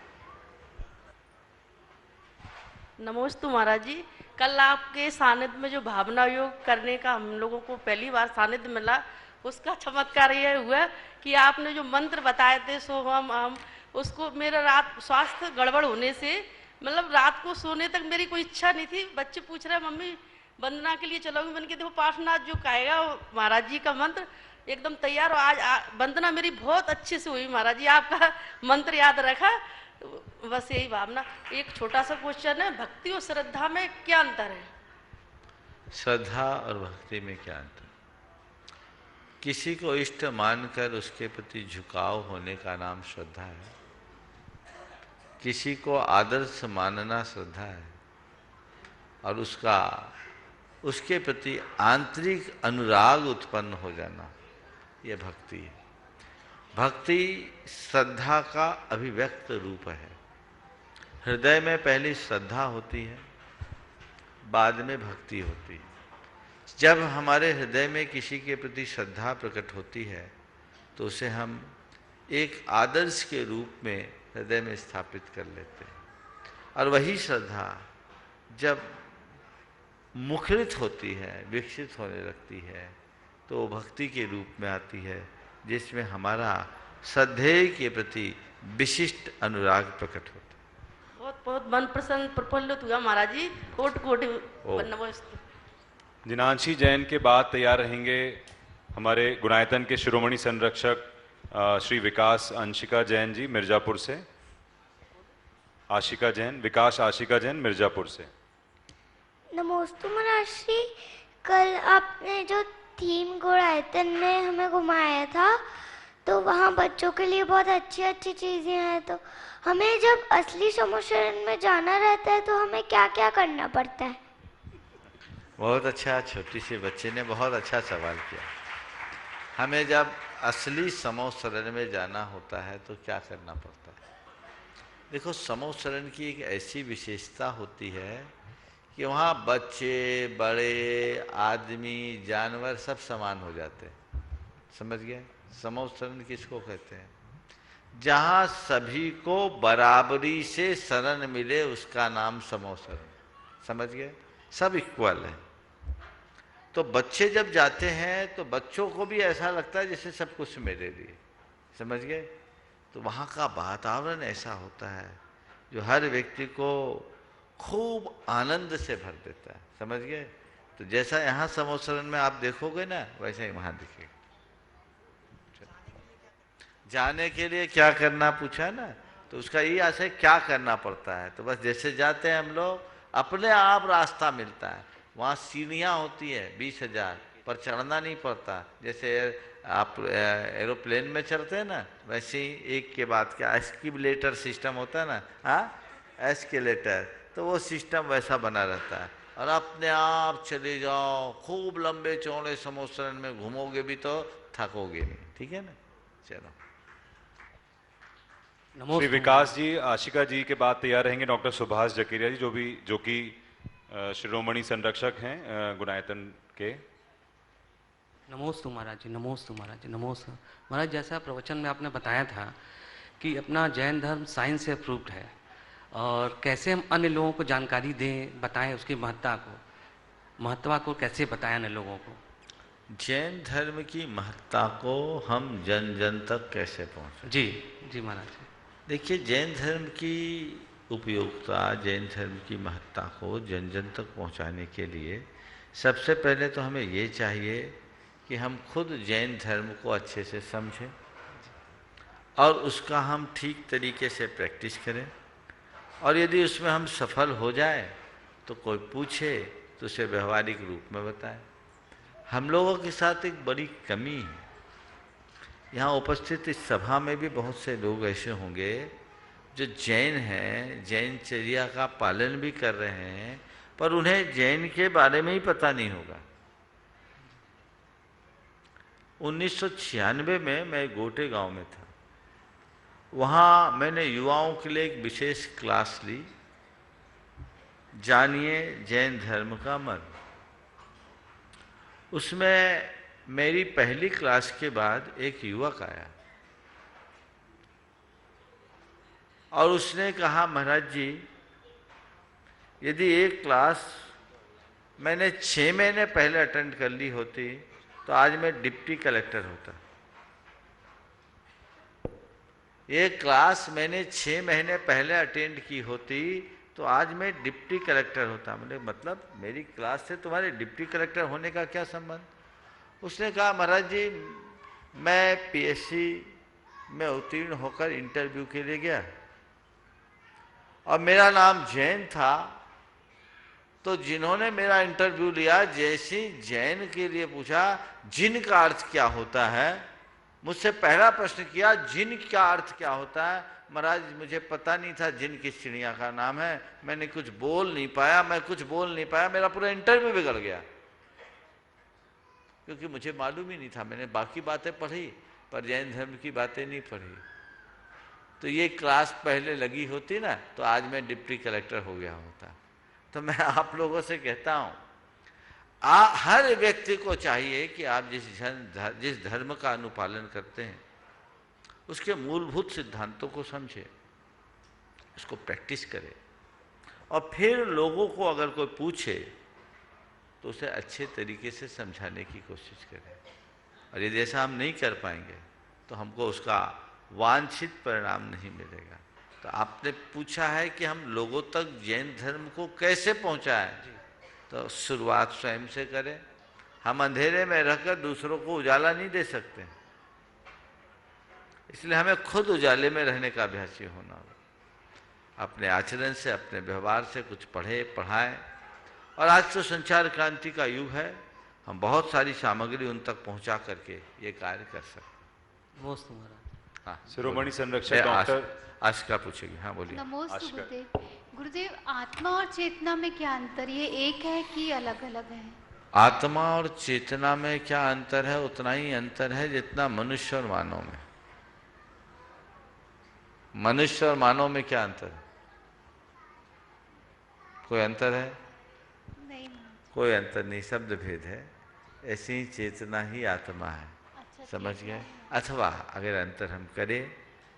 नमोस्तु महाराज जी, कल आपके सानिध्य में जो भावना योग करने का हम लोगों को पहली बार सानिध्य मिला, उसका चमत्कार ये हुआ कि आपने जो मंत्र बताए थे सो हम उसको, मेरा रात स्वास्थ्य गड़बड़ होने से मतलब रात को सोने तक मेरी कोई इच्छा नहीं थी। बच्चे पूछ रहे मम्मी वंदना के लिए चलोगे, मैंने कहा देखो पार्श्वनाथ जो कहेगा महाराज जी का मंत्र एकदम तैयार हो। आज वंदना मेरी बहुत अच्छे से हुई महाराज जी, आपका मंत्र याद रखा, बस यही भावना। एक छोटा सा क्वेश्चन है, भक्ति और श्रद्धा में क्या अंतर है? श्रद्धा और भक्ति में क्या अंतर? किसी को इष्ट मानकर उसके प्रति झुकाव होने का नाम श्रद्धा है। किसी को आदर्श मानना श्रद्धा है और उसके प्रति आंतरिक अनुराग उत्पन्न हो जाना, यह भक्ति है। भक्ति श्रद्धा का अभिव्यक्त रूप है। हृदय में पहले श्रद्धा होती है, बाद में भक्ति होती है। जब हमारे हृदय में किसी के प्रति श्रद्धा प्रकट होती है तो उसे हम एक आदर्श के रूप में हृदय में स्थापित कर लेते हैं और वही श्रद्धा जब मुखरित होती है, विकसित होने लगती है, तो भक्ति के रूप में आती है जिसमें हमारा श्रद्धेय के प्रति विशिष्ट अनुराग प्रकट होता है। बहुत बहुत मन प्रसन्न प्रफुल्लित हुआ महाराज जी, कोटि कोटि नमस्ते। जिनांशी जैन के बाद तैयार रहेंगे हमारे गुणायतन के शिरोमणि संरक्षक श्री विकास अंशिका जैन जी मिर्जापुर से। आशिका जैन, विकास आशिका जैन मिर्जापुर से। नमोस्तु महाराज श्री, कल आपने जो थीम गुणायतन में हमें घुमाया था तो वहाँ बच्चों के लिए बहुत अच्छी अच्छी चीज़ें हैं, तो हमें जब असली समोशरण में जाना रहता है तो हमें क्या क्या करना पड़ता है? बहुत अच्छा, छोटी सी बच्चे ने बहुत अच्छा सवाल किया। हमें जब असली समूह शरण में जाना होता है तो क्या करना पड़ता है? देखो, समूह शरण की एक ऐसी विशेषता होती है कि वहाँ बच्चे, बड़े, आदमी, जानवर सब समान हो जाते हैं। समझ गए? समूह शरण किसको कहते हैं? जहाँ सभी को बराबरी से शरण मिले उसका नाम समूह शरण। समझ गए? सब इक्वल है। तो बच्चे जब जाते हैं तो बच्चों को भी ऐसा लगता है जैसे सब कुछ मेरे लिए। समझ गए? तो वहाँ का वातावरण ऐसा होता है जो हर व्यक्ति को खूब आनंद से भर देता है। समझ गए? तो जैसा यहाँ समोसरण में आप देखोगे ना, वैसा ही वहाँ दिखेगा। जाने के लिए क्या करना पूछा ना, तो उसका ये आशय क्या करना पड़ता है। तो बस जैसे जाते हैं हम लोग, अपने आप रास्ता मिलता है। वहाँ सीढ़ियाँ होती है 20,000, पर चढ़ना नहीं पड़ता। जैसे आप एरोप्लेन में चढ़ते हैं ना, वैसे ही एक के बाद क्या एस्केलेटर सिस्टम होता है ना, हाँ एस्केलेटर, तो वो सिस्टम वैसा बना रहता है। और अपने आप चले जाओ, खूब लंबे चौड़े समोसरन में घूमोगे भी तो थकोगे नहीं। ठीक है ना, चलो। श्री विकास जी, आशिका जी के बाद तैयार रहेंगे डॉक्टर सुभाष जकेरिया जी, जो कि शिरोमणि संरक्षक हैं गुणायतन के। नमोस्तु महाराज जी, नमोस्तु महाराज जी, नमोस्तु महाराज। जैसा प्रवचन में आपने बताया था कि अपना जैन धर्म साइंस से अप्रूव्ड है, और कैसे हम अन्य लोगों को जानकारी दें, बताएं उसकी महत्ता को कैसे बताएं अन्य लोगों को। जैन धर्म की महत्ता को हम जन जन तक कैसे पहुँचे? जी जी महाराज। देखिए, जैन धर्म की उपयोगिता, जैन धर्म की महत्ता को जन जन तक पहुंचाने के लिए सबसे पहले तो हमें ये चाहिए कि हम खुद जैन धर्म को अच्छे से समझें और उसका हम ठीक तरीके से प्रैक्टिस करें। और यदि उसमें हम सफल हो जाए तो कोई पूछे तो उसे व्यवहारिक रूप में बताएं। हम लोगों के साथ एक बड़ी कमी है। यहाँ उपस्थित इस सभा में भी बहुत से लोग ऐसे होंगे जो जैन हैं, जैनचर्या का पालन भी कर रहे हैं, पर उन्हें जैन के बारे में ही पता नहीं होगा। 1996 में मैं गोटे गांव में था। वहाँ मैंने युवाओं के लिए एक विशेष क्लास ली, जानिए जैन धर्म का मर्म। उसमें मेरी पहली क्लास के बाद एक युवक आया और उसने कहा, महाराज जी, यदि एक क्लास मैंने 6 महीने पहले अटेंड कर ली होती तो आज मैं डिप्टी कलेक्टर होता। ये क्लास मैंने 6 महीने पहले अटेंड की होती तो आज मैं डिप्टी कलेक्टर होता। मतलब मेरी क्लास से तुम्हारे डिप्टी कलेक्टर होने का क्या संबंध? उसने कहा, महाराज जी, मैं पीएससी में उत्तीर्ण होकर इंटरव्यू के लिए गया और मेरा नाम जैन था, तो जिन्होंने मेरा इंटरव्यू लिया, जैसे जैन के लिए पूछा जिन का अर्थ क्या होता है, मुझसे पहला प्रश्न किया जिन का अर्थ क्या होता है। महाराज, मुझे पता नहीं था जिन किस चिड़िया का नाम है। मैंने कुछ बोल नहीं पाया, मेरा पूरा इंटरव्यू बिगड़ गया, क्योंकि मुझे मालूम ही नहीं था। मैंने बाकी बातें पढ़ी पर जैन धर्म की बातें नहीं पढ़ी। तो ये क्लास पहले लगी होती ना तो आज मैं डिप्टी कलेक्टर हो गया होता। तो मैं आप लोगों से कहता हूँ, हर व्यक्ति को चाहिए कि आप जिस धर्म का अनुपालन करते हैं उसके मूलभूत सिद्धांतों को समझे, उसको प्रैक्टिस करें, और फिर लोगों को अगर कोई पूछे तो उसे अच्छे तरीके से समझाने की कोशिश करें। और यदि ऐसा हम नहीं कर पाएंगे तो हमको उसका वांछित परिणाम नहीं मिलेगा। तो आपने पूछा है कि हम लोगों तक जैन धर्म को कैसे पहुंचाएं, तो शुरुआत स्वयं से करें। हम अंधेरे में रहकर दूसरों को उजाला नहीं दे सकते, इसलिए हमें खुद उजाले में रहने का अभ्यासी होना होगा। अपने आचरण से, अपने व्यवहार से कुछ पढ़े पढ़ाएं। और आज तो संचार क्रांति का युग है, हम बहुत सारी सामग्री उन तक पहुंचा करके ये कार्य कर सकते हैं। हाँ, शिरोमणि संरक्षक डॉक्टर आशिका पूछेगी। हाँ बोलिए। नमस्ते गुरुदेव। गुरुदेव, आत्मा और चेतना में क्या अंतर, ये एक है कि अलग अलग है? आत्मा और चेतना में क्या अंतर है? उतना ही अंतर है जितना मनुष्य और मानव में। मनुष्य और मानव में क्या अंतर है? कोई अंतर है? नहीं। कोई अंतर नहीं, शब्द भेद है। ऐसी ही चेतना ही आत्मा है। अच्छा, समझ गए? अथवा अगर अंतर हम करें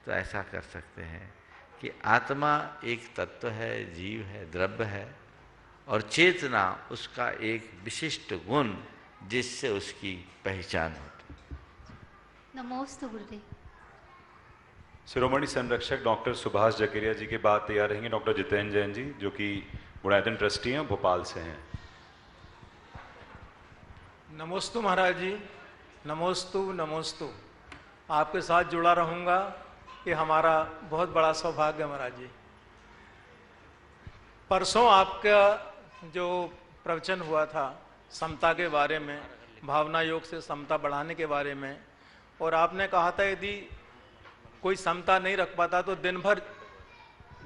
तो ऐसा कर सकते हैं कि आत्मा एक तत्व है, जीव है, द्रव्य है, और चेतना उसका एक विशिष्ट गुण जिससे उसकी पहचान होती है। नमोस्तु गुरुदेव। शिरोमणि संरक्षक डॉक्टर सुभाष जकेरिया जी के बाद तैयार रहेंगे डॉक्टर जितेंद्र जैन जी, जो कि गुणायतन ट्रस्टी हैं, भोपाल से हैं। नमोस्तु महाराज जी, नमोस्तु नमोस्तु। आपके साथ जुड़ा रहूँगा, ये हमारा बहुत बड़ा सौभाग्य है महाराज जी। परसों आपका जो प्रवचन हुआ था समता के बारे में, भावना योग से समता बढ़ाने के बारे में, और आपने कहा था यदि कोई समता नहीं रख पाता तो दिन भर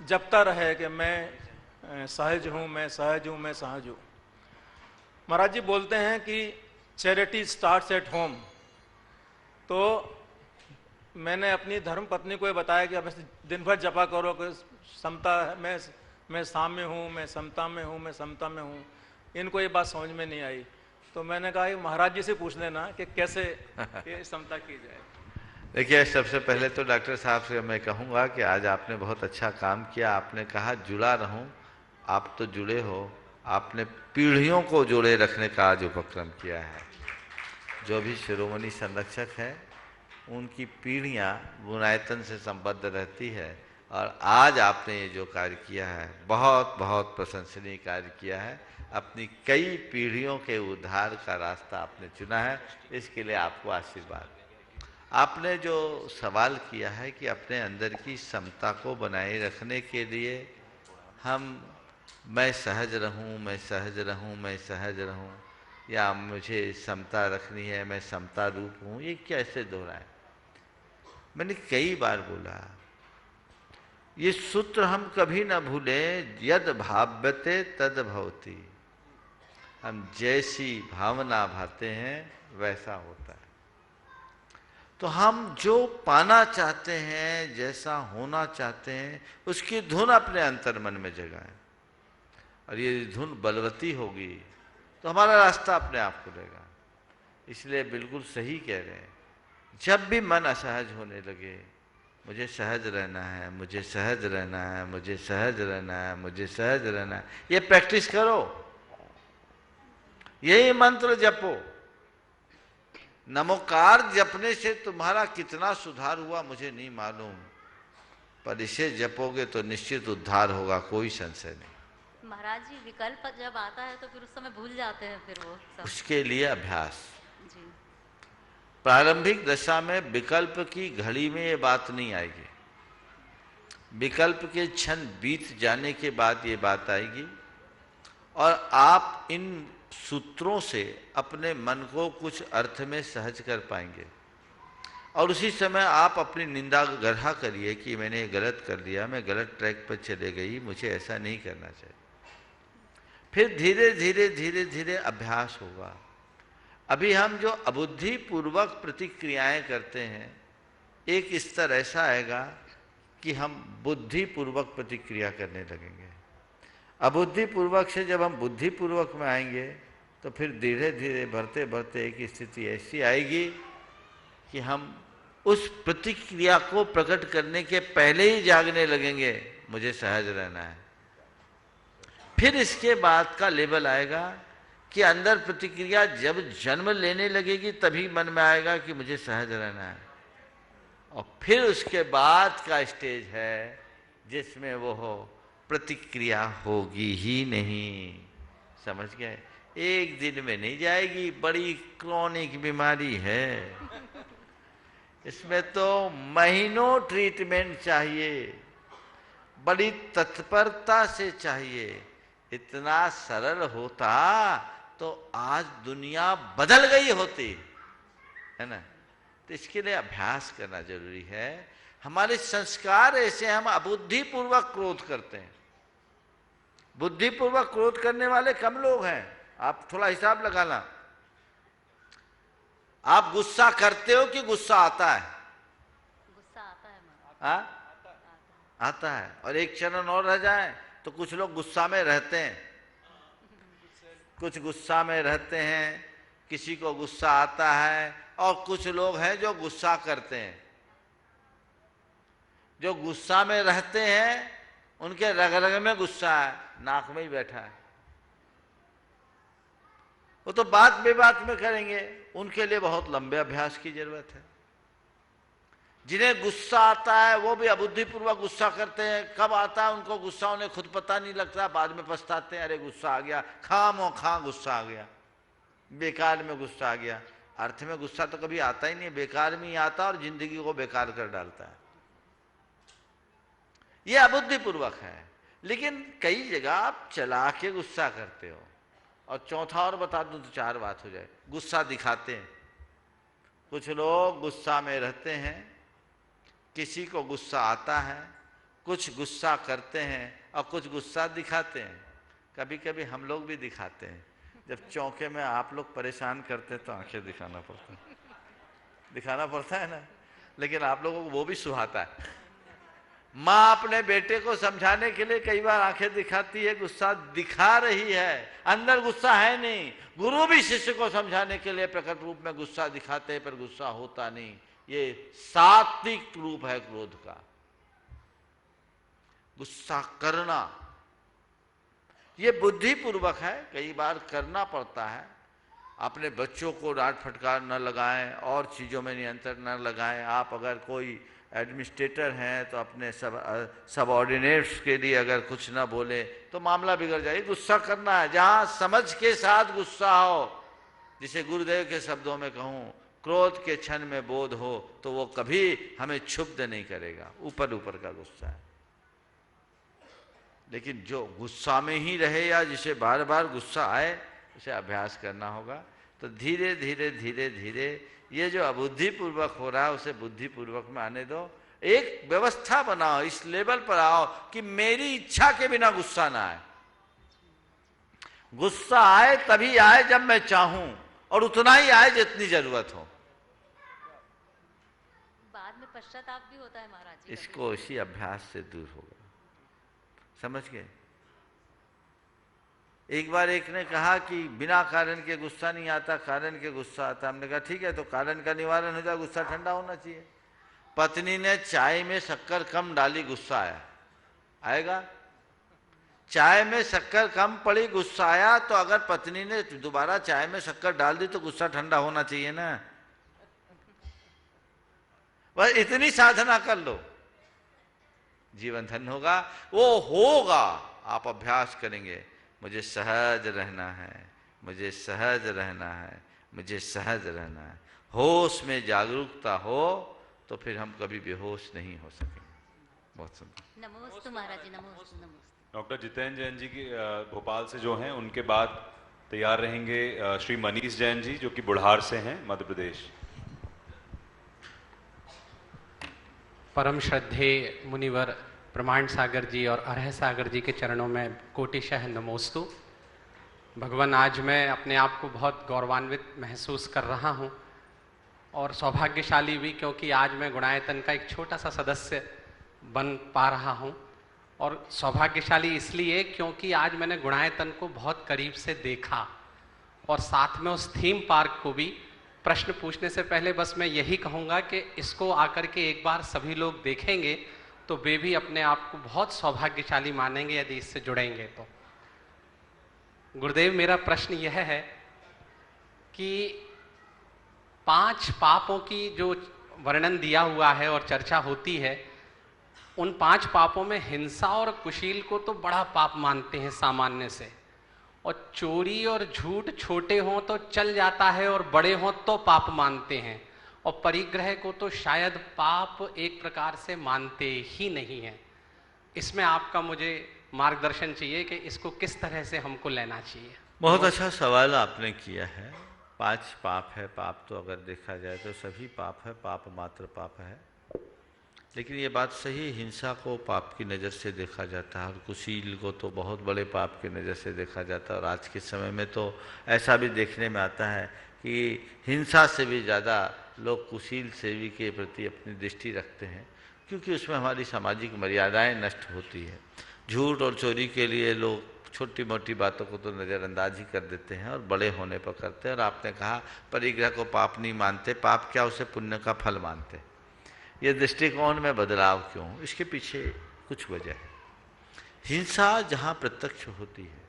जपता रहे कि मैं सहज हूँ, मैं सहज हूँ, मैं सहज हूँ। महाराज जी बोलते हैं कि चैरिटी स्टार्ट्स एट होम। तो मैंने अपनी धर्म पत्नी को ये बताया कि अब दिन भर जपा करो कि समता है, मैं साम्य हूँ, मैं समता में हूँ, मैं समता में हूँ। इनको ये बात समझ में नहीं आई, तो मैंने कहा महाराज जी से पूछ लेना कि कैसे ये समता की जाए। देखिए, सबसे पहले तो डॉक्टर साहब से मैं कहूँगा कि आज आपने बहुत अच्छा काम किया। आपने कहा जुड़ा रहूं, आप तो जुड़े हो। आपने पीढ़ियों को जोड़े रखने का आज उपक्रम किया है। जो भी शिरोमणि संरक्षक है उनकी पीढ़ियाँ गुणायतन से संबद्ध रहती है, और आज आपने ये जो कार्य किया है बहुत बहुत प्रशंसनीय कार्य किया है। अपनी कई पीढ़ियों के उद्धार का रास्ता आपने चुना है, इसके लिए आपको आशीर्वाद। आपने जो सवाल किया है कि अपने अंदर की समता को बनाए रखने के लिए मैं सहज रहूं, मैं सहज रहूं, मैं सहज रहूं, या मुझे समता रखनी है, मैं समता रूप हूं, ये कैसे दोहराएं? मैंने कई बार बोला, ये सूत्र हम कभी ना भूलें, यद भाव्यते तद भवति। हम जैसी भावना भाते हैं वैसा होता है। तो हम जो पाना चाहते हैं, जैसा होना चाहते हैं, उसकी धुन अपने अंतर मन में जगाएं, और ये धुन बलवती होगी तो हमारा रास्ता अपने आप खुलेगा। इसलिए बिल्कुल सही कह रहे हैं, जब भी मन असहज होने लगे, मुझे सहज रहना है, मुझे सहज रहना है, मुझे सहज रहना है, मुझे सहज रहना है, ये प्रैक्टिस करो, यही मंत्र जपो। नमोकार जपने से तुम्हारा कितना सुधार हुआ मुझे नहीं मालूम, पर इसे जपोगे तो निश्चित उद्धार होगा, कोई संशय नहीं। महाराज जी, विकल्प जब आता है तो फिर उस समय भूल जाते हैं फिर वो सब। उसके लिए अभ्यास जी। प्रारंभिक दशा में विकल्प की घड़ी में ये बात नहीं आएगी, विकल्प के क्षण बीत जाने के बाद ये बात आएगी, और आप इन सूत्रों से अपने मन को कुछ अर्थ में सहज कर पाएंगे। और उसी समय आप अपनी निंदा गढ़ा करिए कि मैंने गलत कर दिया, मैं गलत ट्रैक पर चले गई, मुझे ऐसा नहीं करना चाहिए। फिर धीरे धीरे धीरे धीरे अभ्यास होगा। अभी हम जो अबुद्धि पूर्वक प्रतिक्रियाएं करते हैं, एक स्तर ऐसा आएगा कि हम बुद्धि पूर्वक प्रतिक्रिया करने लगेंगे। अबुद्धि पूर्वक से जब हम बुद्धि पूर्वक में आएंगे तो फिर धीरे धीरे बढ़ते बढ़ते एक स्थिति ऐसी आएगी कि हम उस प्रतिक्रिया को प्रकट करने के पहले ही जागने लगेंगे, मुझे सहज रहना है। फिर इसके बाद का लेवल आएगा कि अंदर प्रतिक्रिया जब जन्म लेने लगेगी तभी मन में आएगा कि मुझे सहज रहना है, और फिर उसके बाद का स्टेज है जिसमें वो प्रतिक्रिया होगी ही नहीं। समझ गए? एक दिन में नहीं जाएगी, बड़ी क्रॉनिक बीमारी है, इसमें तो महीनों ट्रीटमेंट चाहिए, बड़ी तत्परता से चाहिए। इतना सरल होता तो आज दुनिया बदल गई होती है ना। तो इसके लिए अभ्यास करना जरूरी है। हमारे संस्कार ऐसे, हम अबुद्धिपूर्वक क्रोध करते हैं। बुद्धिपूर्वक क्रोध करने वाले कम लोग हैं। आप थोड़ा हिसाब लगाना, आप गुस्सा करते हो कि गुस्सा आता है? गुस्सा आता है। आता है। और एक चरण और रह जाए तो कुछ लोग गुस्सा में रहते हैं, कुछ गुस्सा में रहते हैं, किसी को गुस्सा आता है, और कुछ लोग हैं जो गुस्सा करते हैं। जो गुस्सा में रहते हैं उनके रग रग में गुस्सा है, नाक में ही बैठा है, वो तो बात बेबात में करेंगे। उनके लिए बहुत लंबे अभ्यास की जरूरत है। जिन्हें गुस्सा आता है वो भी अबुद्धिपूर्वक गुस्सा करते हैं। कब आता है उनको गुस्सा, उन्हें खुद पता नहीं लगता, बाद में पछताते हैं, अरे गुस्सा आ गया, खामोखा गुस्सा आ गया, बेकार में गुस्सा आ गया। अर्थ में गुस्सा तो कभी आता ही नहीं, बेकार में ही आता और जिंदगी को बेकार कर डालता है। ये अबुद्धिपूर्वक है। लेकिन कई जगह आप चला के गुस्सा करते हो। और चौथा और बता दूं तो 4 बात हो जाए, गुस्सा दिखाते हैं। कुछ लोग गुस्सा में रहते हैं, किसी को गुस्सा आता है, कुछ गुस्सा करते हैं और कुछ गुस्सा दिखाते हैं। कभी कभी हम लोग भी दिखाते हैं। जब चौके में आप लोग परेशान करते हैं तो आंखें दिखाना पड़ता है, दिखाना पड़ता है ना। लेकिन आप लोगों को वो भी सुहाता है। माँ अपने बेटे को समझाने के लिए कई बार आंखें दिखाती है, गुस्सा दिखा रही है, अंदर गुस्सा है नहीं। गुरु भी शिष्य को समझाने के लिए प्रकट रूप में गुस्सा दिखाते हैं, पर गुस्सा होता नहीं। ये सात्विक रूप है क्रोध का। गुस्सा करना ये बुद्धिपूर्वक है, कई बार करना पड़ता है। अपने बच्चों को डांट फटकार न लगाएं और चीज़ों में नियंत्रण न लगाएं। आप अगर कोई एडमिनिस्ट्रेटर हैं तो अपने सबऑर्डिनेट्स के लिए अगर कुछ ना बोले तो मामला बिगड़ जाए। गुस्सा करना है, जहाँ समझ के साथ गुस्सा हो, जिसे गुरुदेव के शब्दों में कहूँ, क्रोध के क्षण में बोध हो, तो वो कभी हमें क्षुब्ध नहीं करेगा। ऊपर ऊपर का गुस्सा है। लेकिन जो गुस्सा में ही रहे या जिसे बार बार गुस्सा आए, उसे अभ्यास करना होगा। तो धीरे धीरे धीरे धीरे ये जो अबुद्धिपूर्वक हो रहा है उसे बुद्धिपूर्वक में आने दो। एक व्यवस्था बनाओ, इस लेवल पर आओ कि मेरी इच्छा के बिना गुस्सा ना आए। गुस्सा आए तभी आए जब मैं चाहूं, और उतना ही आए जितनी जरूरत हो। बाद में पश्चाताप भी होता है महाराज जी। इसको इसी अभ्यास से दूर होगा। समझ गए? एक बार एक ने कहा कि बिना कारण के गुस्सा नहीं आता, कारण के गुस्सा आता। हमने कहा ठीक है, तो कारण का निवारण हो जाए, गुस्सा ठंडा होना चाहिए। पत्नी ने चाय में शक्कर कम डाली, गुस्सा आया, आएगा? चाय में शक्कर कम पड़ी, गुस्सा आया, तो अगर पत्नी ने दोबारा चाय में शक्कर डाल दी तो गुस्सा ठंडा होना चाहिए ना। बस इतनी साधना कर लो, जीवन धन्य होगा। वो होगा, आप अभ्यास करेंगे। मुझे सहज रहना है, मुझे सहज रहना है, मुझे सहज रहना है। होश में जागरूकता हो तो फिर हम कभी बेहोश नहीं हो सकेंगे। बहुत सुंदर। नमोस्तु महाराज जी, नमोस्तु नमोस्तु। डॉक्टर जितेंद्र जैन जी की भोपाल से जो हैं, उनके बाद तैयार रहेंगे श्री मनीष जैन जी, जो कि बुढ़ार से हैं, मध्य प्रदेश। परम श्रद्धेय मुनिवर प्रमाण सागर जी और अरह सागर जी के चरणों में कोटिशः नमोस्तु। भगवान, आज मैं अपने आप को बहुत गौरवान्वित महसूस कर रहा हूँ और सौभाग्यशाली भी, क्योंकि आज मैं गुणायतन का एक छोटा सा सदस्य बन पा रहा हूँ। और सौभाग्यशाली इसलिए क्योंकि आज मैंने गुणायतन को बहुत करीब से देखा, और साथ में उस थीम पार्क को भी। प्रश्न पूछने से पहले बस मैं यही कहूँगा कि इसको आकर के एक बार सभी लोग देखेंगे तो वे भी अपने आप को बहुत सौभाग्यशाली मानेंगे यदि इससे जुड़ेंगे तो। गुरुदेव, मेरा प्रश्न यह है कि 5 पापों की जो वर्णन दिया हुआ है और चर्चा होती है, उन 5 पापों में हिंसा और कुशील को तो बड़ा पाप मानते हैं सामान्य से, और चोरी और झूठ छोटे हों तो चल जाता है और बड़े हों तो पाप मानते हैं, और परिग्रह को तो शायद पाप एक प्रकार से मानते ही नहीं हैं। इसमें आपका मुझे मार्गदर्शन चाहिए कि इसको किस तरह से हमको लेना चाहिए। बहुत अच्छा सवाल आपने किया है। 5 पाप है। पाप तो अगर देखा जाए तो सभी पाप है, पाप मात्र पाप है। लेकिन ये बात सही, हिंसा को पाप की नज़र से देखा जाता है और कुशील को तो बहुत बड़े पाप की नज़र से देखा जाता है। और आज के समय में तो ऐसा भी देखने में आता है कि हिंसा से भी ज़्यादा लोग कुशील सेवी के प्रति अपनी दृष्टि रखते हैं, क्योंकि उसमें हमारी सामाजिक मर्यादाएं नष्ट होती है। झूठ और चोरी के लिए लोग छोटी मोटी बातों को तो नज़रअंदाज ही कर देते हैं और बड़े होने पर करते हैं। और आपने कहा परिग्रह को पाप नहीं मानते, पाप क्या उसे पुण्य का फल मानते। ये दृष्टिकोण में बदलाव क्यों? इसके पीछे कुछ वजह है। हिंसा जहाँ प्रत्यक्ष होती है,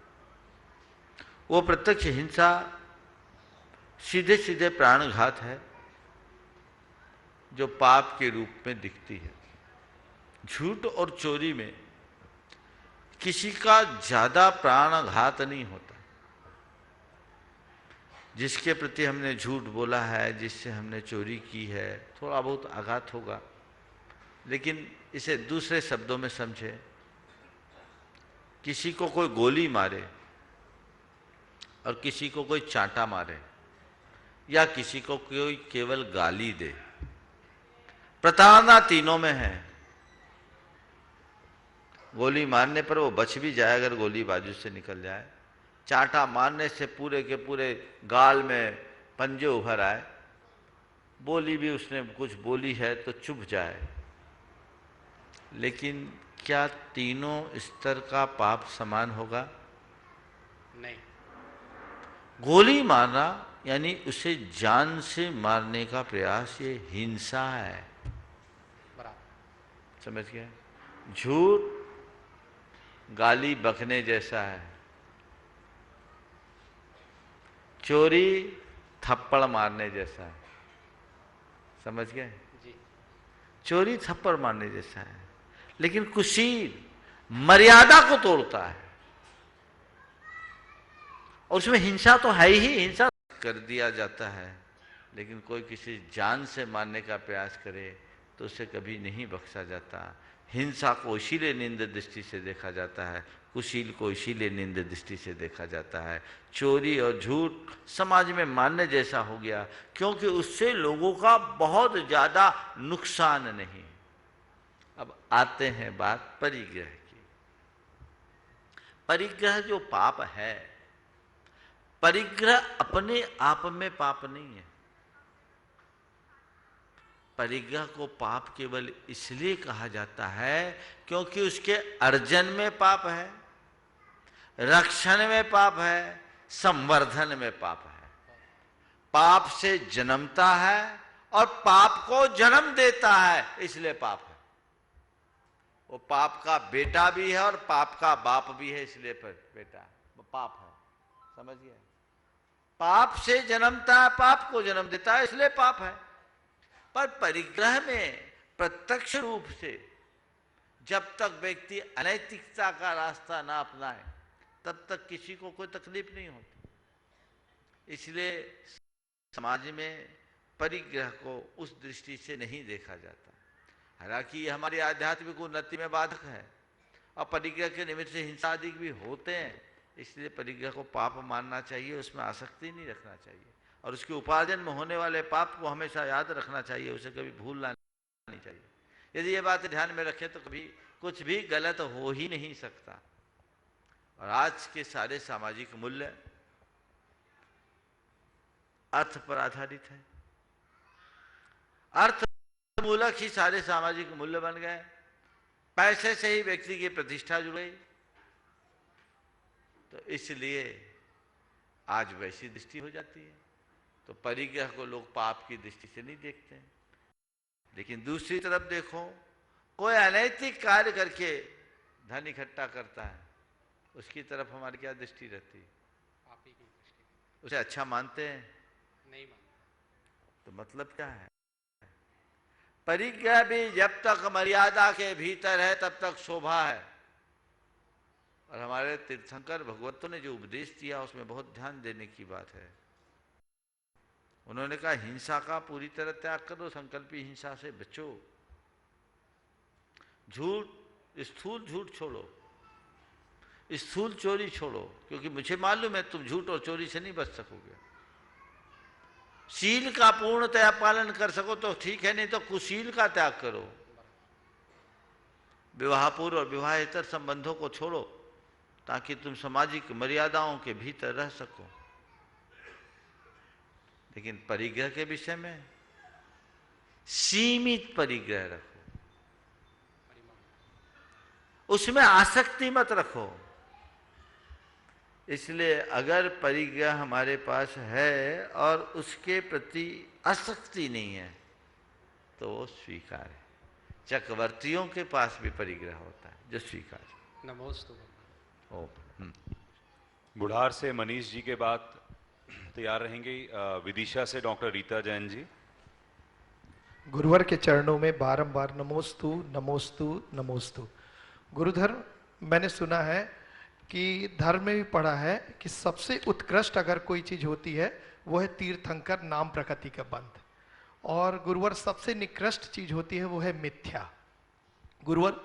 वो प्रत्यक्ष हिंसा सीधे सीधे प्राणघात है, जो पाप के रूप में दिखती है। झूठ और चोरी में किसी का ज्यादा प्राणघात नहीं होता। जिसके प्रति हमने झूठ बोला है, जिससे हमने चोरी की है, थोड़ा बहुत आघात होगा, लेकिन इसे दूसरे शब्दों में समझे। किसी को कोई गोली मारे और किसी को कोई चांटा मारे या किसी को कोई केवल गाली दे, प्रताड़ना तीनों में है। गोली मारने पर वो बच भी जाए अगर गोली बाजू से निकल जाए, चांटा मारने से पूरे के पूरे गाल में पंजे उभर आए, बोली भी उसने कुछ बोली है तो चुप जाए। लेकिन क्या तीनों स्तर का पाप समान होगा? नहीं। गोली मारना यानी उसे जान से मारने का प्रयास, ये हिंसा है। समझ गए? झूठ गाली बकने जैसा है, चोरी थप्पड़ मारने जैसा है। समझ गए? चोरी थप्पड़ मारने जैसा है, लेकिन कुशील मर्यादा को तोड़ता है और उसमें हिंसा तो है ही, हिंसा कर दिया जाता है। लेकिन कोई किसी जान से मारने का प्रयास करे तो उसे कभी नहीं बख्शा जाता। हिंसा को इसीलिए निंद दृष्टि से देखा जाता है, कुशील को इसीलिए निंद दृष्टि से देखा जाता है। चोरी और झूठ समाज में मानने जैसा हो गया, क्योंकि उससे लोगों का बहुत ज्यादा नुकसान नहीं। अब आते हैं बात परिग्रह की। परिग्रह जो पाप है, परिग्रह अपने आप में पाप नहीं है। परिग्रह को पाप केवल इसलिए कहा जाता है क्योंकि उसके अर्जन में पाप है, रक्षण में पाप है, संवर्धन में पाप है। पाप से जन्मता है और पाप को जन्म देता है, इसलिए पाप है। वो पाप का बेटा भी है और पाप का बाप भी है, इसलिए बेटा पाप है। समझ गए? पाप से जन्मता है, पाप को जन्म देता है, इसलिए पाप है। पर परिग्रह में प्रत्यक्ष रूप से जब तक व्यक्ति अनैतिकता का रास्ता ना अपनाए तब तक किसी को कोई तकलीफ नहीं होती। इसलिए समाज में परिग्रह को उस दृष्टि से नहीं देखा जाता। हालांकि ये हमारी आध्यात्मिक उन्नति में बाधक है और परिग्रह के निमित्त से हिंसा आदि भी होते हैं, इसलिए परिग्रह को पाप मानना चाहिए, उसमें आसक्ति नहीं रखना चाहिए और उसके उपार्जन में होने वाले पाप को हमेशा याद रखना चाहिए, उसे कभी भूलना नहीं चाहिए। यदि ये बात ध्यान में रखें तो कभी कुछ भी गलत हो ही नहीं सकता। और आज के सारे सामाजिक मूल्य अर्थ पर आधारित है, अर्थ मूलक ही सारे सामाजिक मूल्य बन गए। पैसे से ही व्यक्ति की प्रतिष्ठा जुड़ गई, तो इसलिए आज वैसी दृष्टि हो जाती है। तो परिग्रह को लोग पाप की दृष्टि से नहीं देखते हैं। लेकिन दूसरी तरफ देखो, कोई अनैतिक कार्य करके धन इकट्ठा करता है, उसकी तरफ हमारी क्या दृष्टि रहती है? पापी की दृष्टि। उसे अच्छा मानते हैं? नहीं मानते। तो मतलब क्या है? परिग्रह भी जब तक मर्यादा के भीतर है तब तक शोभा है। और हमारे तीर्थंकर भगवतों ने जो उपदेश दिया उसमें बहुत ध्यान देने की बात है। उन्होंने कहा हिंसा का पूरी तरह त्याग करो, संकल्पी हिंसा से बचो। झूठ, स्थूल झूठ छोड़ो, स्थूल चोरी छोड़ो, क्योंकि मुझे मालूम है तुम झूठ और चोरी से नहीं बच सकोगे। शील का पूर्णतया पालन कर सको तो ठीक है, नहीं तो कुशील का त्याग करो। विवाह पूर्व और विवाहेतर संबंधों को छोड़ो ताकि तुम सामाजिक मर्यादाओं के भीतर रह सको। लेकिन परिग्रह के विषय में सीमित परिग्रह रखो, उसमें आसक्ति मत रखो। इसलिए अगर परिग्रह हमारे पास है और उसके प्रति आसक्ति नहीं है तो वो स्वीकार है। चक्रवर्तियों के पास भी परिग्रह होता है जो स्वीकार है। नमोस्तु। बुढ़ार से मनीष जी के बाद तैयार रहेंगे विदिशा से डॉक्टर रीता जैन जी। गुरुवर के चरणों में बारंबार नमोस्तु नमोस्तु नमोस्तु। गुरुधर, मैंने सुना है कि धर्म में भी पढ़ा है कि सबसे उत्कृष्ट अगर कोई चीज होती है वो है तीर्थंकर नाम प्रकृति का बंध। और गुरुवर सबसे निकृष्ट चीज होती है वो है मिथ्या। गुरुवर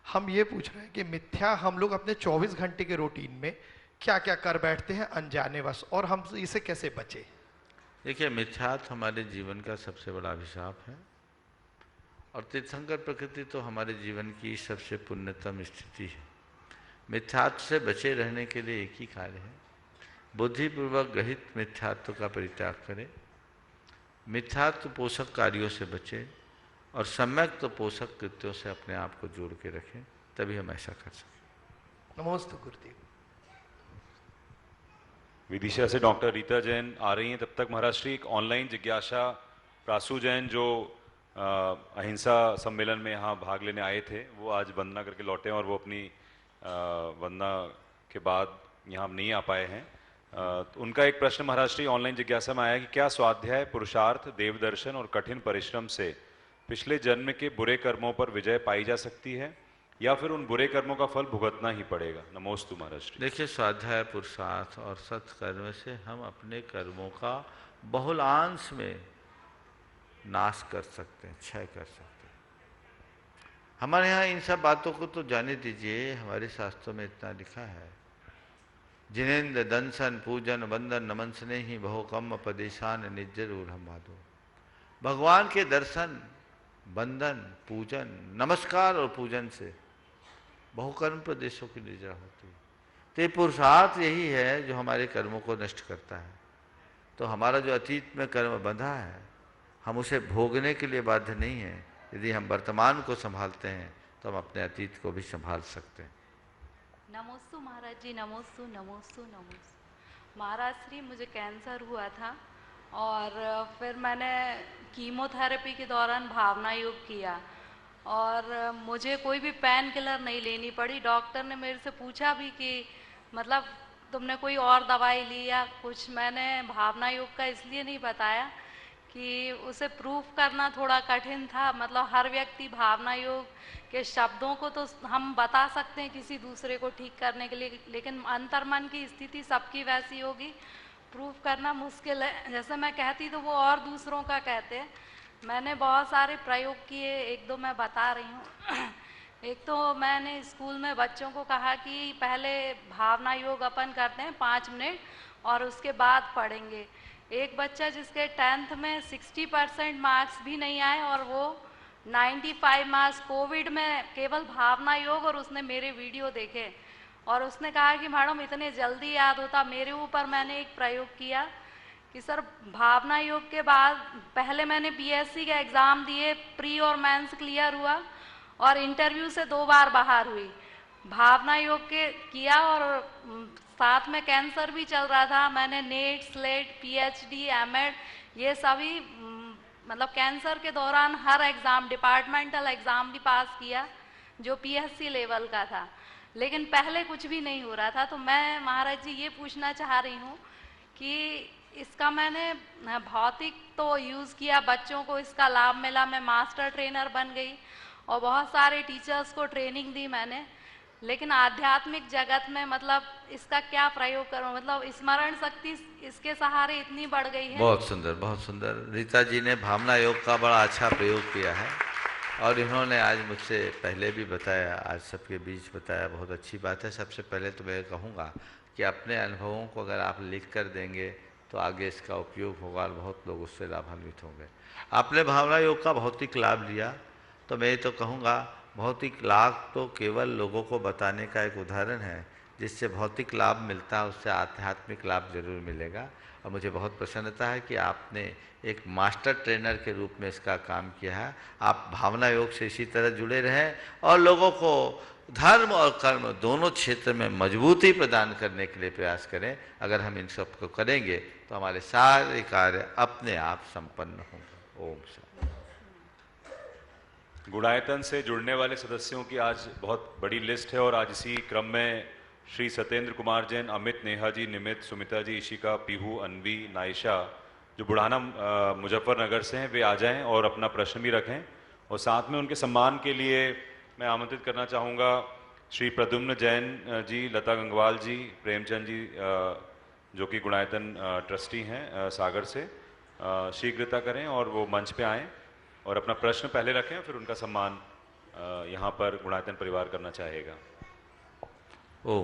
हम ये पूछ रहे हैं कि मिथ्या हम लोग अपने 24 घंटे के रूटीन में क्या क्या कर बैठते हैं अनजानेवश, और हम इसे कैसे बचे? देखिए, मिथ्यात्व हमारे जीवन का सबसे बड़ा अभिशाप है, और तीर्थंकर प्रकृति तो हमारे जीवन की सबसे पुण्यतम स्थिति है। मिथ्यात्व से बचे रहने के लिए एक ही कार्य है, बुद्धिपूर्वक गृहित मिथ्यात्व का परित्याग करें, मिथ्यात्व पोषक कार्यों से बचें और सम्यक तो पोषक कृत्यों से अपने आप को जोड़ के रखें, तभी हम ऐसा कर सकें। नमोस्तु गुरुदेव। विदिशा से डॉक्टर रीता जैन आ रही हैं, तब तक महाराज श्री एक ऑनलाइन जिज्ञासा प्रासू जैन जो अहिंसा सम्मेलन में यहाँ भाग लेने आए थे, वो आज वंदना करके लौटे हैं और वो अपनी वंदना के बाद यहाँ नहीं आ पाए हैं। तो उनका एक प्रश्न महाराज श्री ऑनलाइन जिज्ञासा में आया कि क्या स्वाध्याय, पुरुषार्थ, देवदर्शन और कठिन परिश्रम से पिछले जन्म के बुरे कर्मों पर विजय पाई जा सकती है, या फिर उन बुरे कर्मों का फल भुगतना ही पड़ेगा? नमोस्तु महाराज श्री। देखिए, स्वाध्याय, पुरुषार्थ और सत्कर्म से हम अपने कर्मों का बहुलांश में नाश कर सकते हैं, क्षय कर सकते हैं। हमारे यहाँ इन सब बातों को तो जाने दीजिए, हमारे शास्त्रों में इतना लिखा है, जिनेन्द्र दंसन पूजन वंदन नमन स्नेही बहु कम उपदेशान निज्जर हम माधो। भगवान के दर्शन, वंदन, पूजन, नमस्कार और पूजन से बहुकर्म प्रदेशों की निर्जरा होती है। तो ये पुरुषार्थ यही है जो हमारे कर्मों को नष्ट करता है। तो हमारा जो अतीत में कर्म बंधा है, हम उसे भोगने के लिए बाध्य नहीं है। यदि हम वर्तमान को संभालते हैं तो हम अपने अतीत को भी संभाल सकते हैं। नमोस्तु महाराज जी, नमोस्तु नमोस्तु नमोस्तु। महाराज श्री, मुझे कैंसर हुआ था और फिर मैंने कीमोथेरेपी के दौरान भावना योग किया और मुझे कोई भी पेन किलर नहीं लेनी पड़ी। डॉक्टर ने मेरे से पूछा भी कि मतलब तुमने कोई और दवाई ली या कुछ। मैंने भावना योग का इसलिए नहीं बताया कि उसे प्रूफ करना थोड़ा कठिन था। मतलब हर व्यक्ति भावना योग के शब्दों को तो हम बता सकते हैं किसी दूसरे को ठीक करने के लिए, लेकिन अंतर्मन की स्थिति सबकी वैसी होगी, प्रूफ करना मुश्किल है। जैसे मैं कहती तो वो और दूसरों का कहते हैं। मैंने बहुत सारे प्रयोग किए, एक दो मैं बता रही हूँ। एक तो मैंने स्कूल में बच्चों को कहा कि पहले भावना योग अपन करते हैं 5 मिनट और उसके बाद पढ़ेंगे। एक बच्चा जिसके 10th में 60% मार्क्स भी नहीं आए और वो 95 मार्क्स कोविड में केवल भावना योग, और उसने मेरे वीडियो देखे और उसने कहा कि मैडम इतने जल्दी याद होता। मेरे ऊपर मैंने एक प्रयोग किया कि सर भावना योग के बाद पहले मैंने बीएससी का एग्ज़ाम दिए, प्री और मेंस क्लियर हुआ और इंटरव्यू से 2 बार बाहर हुई। भावना योग के किया और साथ में कैंसर भी चल रहा था। मैंने नेट, स्लेट, पीएचडी, एमएड ये सभी मतलब कैंसर के दौरान हर एग्ज़ाम, डिपार्टमेंटल एग्ज़ाम भी पास किया जो पीएचसी लेवल का था, लेकिन पहले कुछ भी नहीं हो रहा था। तो मैं महाराज जी ये पूछना चाह रही हूँ कि इसका मैंने भौतिक तो यूज़ किया, बच्चों को इसका लाभ मिला, मैं मास्टर ट्रेनर बन गई और बहुत सारे टीचर्स को ट्रेनिंग दी मैंने, लेकिन आध्यात्मिक जगत में मतलब इसका क्या प्रयोग करूं? मतलब स्मरण शक्ति इसके सहारे इतनी बढ़ गई है। बहुत सुंदर, बहुत सुंदर। रीता जी ने भावना योग का बड़ा अच्छा प्रयोग किया है और इन्होंने आज मुझसे पहले भी बताया, आज सबके बीच बताया, बहुत अच्छी बात है। सबसे पहले तो मैं कहूँगा कि अपने अनुभवों को अगर आप लिख कर देंगे तो आगे इसका उपयोग होगा और बहुत लोग उससे लाभान्वित होंगे। आपने भावना योग का भौतिक लाभ लिया तो मैं तो कहूँगा भौतिक लाभ तो केवल लोगों को बताने का एक उदाहरण है। जिससे भौतिक लाभ मिलता है उससे आध्यात्मिक लाभ जरूर मिलेगा। और मुझे बहुत प्रसन्नता है कि आपने एक मास्टर ट्रेनर के रूप में इसका काम किया है। आप भावना योग से इसी तरह जुड़े रहें और लोगों को धर्म और कर्म दोनों क्षेत्र में मजबूती प्रदान करने के लिए प्रयास करें। अगर हम इन सब को करेंगे तो हमारे सारे कार्य अपने आप संपन्न होंगे। ओम शांति। गुणायतन से जुड़ने वाले सदस्यों की आज बहुत बड़ी लिस्ट है और आज इसी क्रम में श्री सत्येंद्र कुमार जैन, अमित, नेहा जी, निमित, सुमिता जी, इशिका, पीहू, अनवी, नायशा जो बुढ़ाना मुजफ्फरनगर से हैं वे आ जाएं और अपना प्रश्न भी रखें। और साथ में उनके सम्मान के लिए मैं आमंत्रित करना चाहूँगा श्री प्रद्युम्न जैन जी, लता गंगवाल जी, प्रेमचंद जी जो कि गुणायतन ट्रस्टी हैं सागर से, शीघ्रता करें और वो मंच पे आएं और अपना प्रश्न पहले रखें, फिर उनका सम्मान यहाँ पर गुणायतन परिवार करना चाहेगा। ओ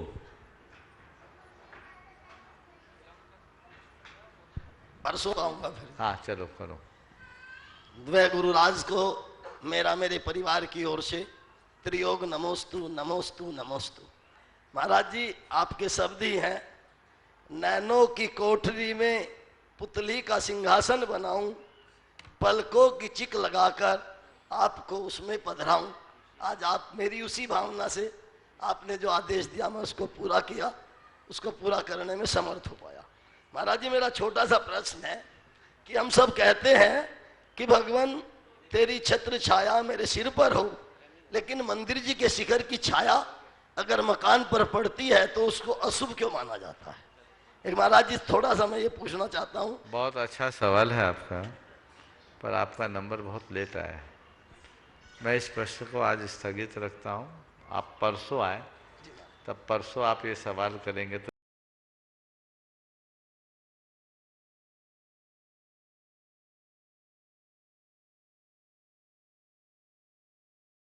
परसों आऊंगा फिर। हाँ चलो करो। द्वय गुरुराज को मेरे परिवार की ओर से त्रियोग नमोस्तु नमोस्तु नमोस्तु। महाराज जी आपके शब्द ही हैं, नैनों की कोठरी में पुतली का सिंहासन बनाऊं, पलकों की चिक लगाकर आपको उसमें पधराऊं। आज आप मेरी उसी भावना से आपने जो आदेश दिया मैं उसको पूरा किया, उसको पूरा करने में समर्थ हो पाया। महाराज जी मेरा छोटा सा प्रश्न है कि हम सब कहते हैं कि भगवान तेरी छत्र छाया मेरे सिर पर हो, लेकिन मंदिर जी के शिखर की छाया अगर मकान पर पड़ती है तो उसको अशुभ क्यों माना जाता है? एक महाराज जी थोड़ा सा मैं ये पूछना चाहता हूँ। बहुत अच्छा सवाल है आपका, पर आपका नंबर बहुत लेट आया है। मैं इस प्रश्न को आज स्थगित रखता हूँ। आप परसों आए, तब परसों आप ये सवाल करेंगे तो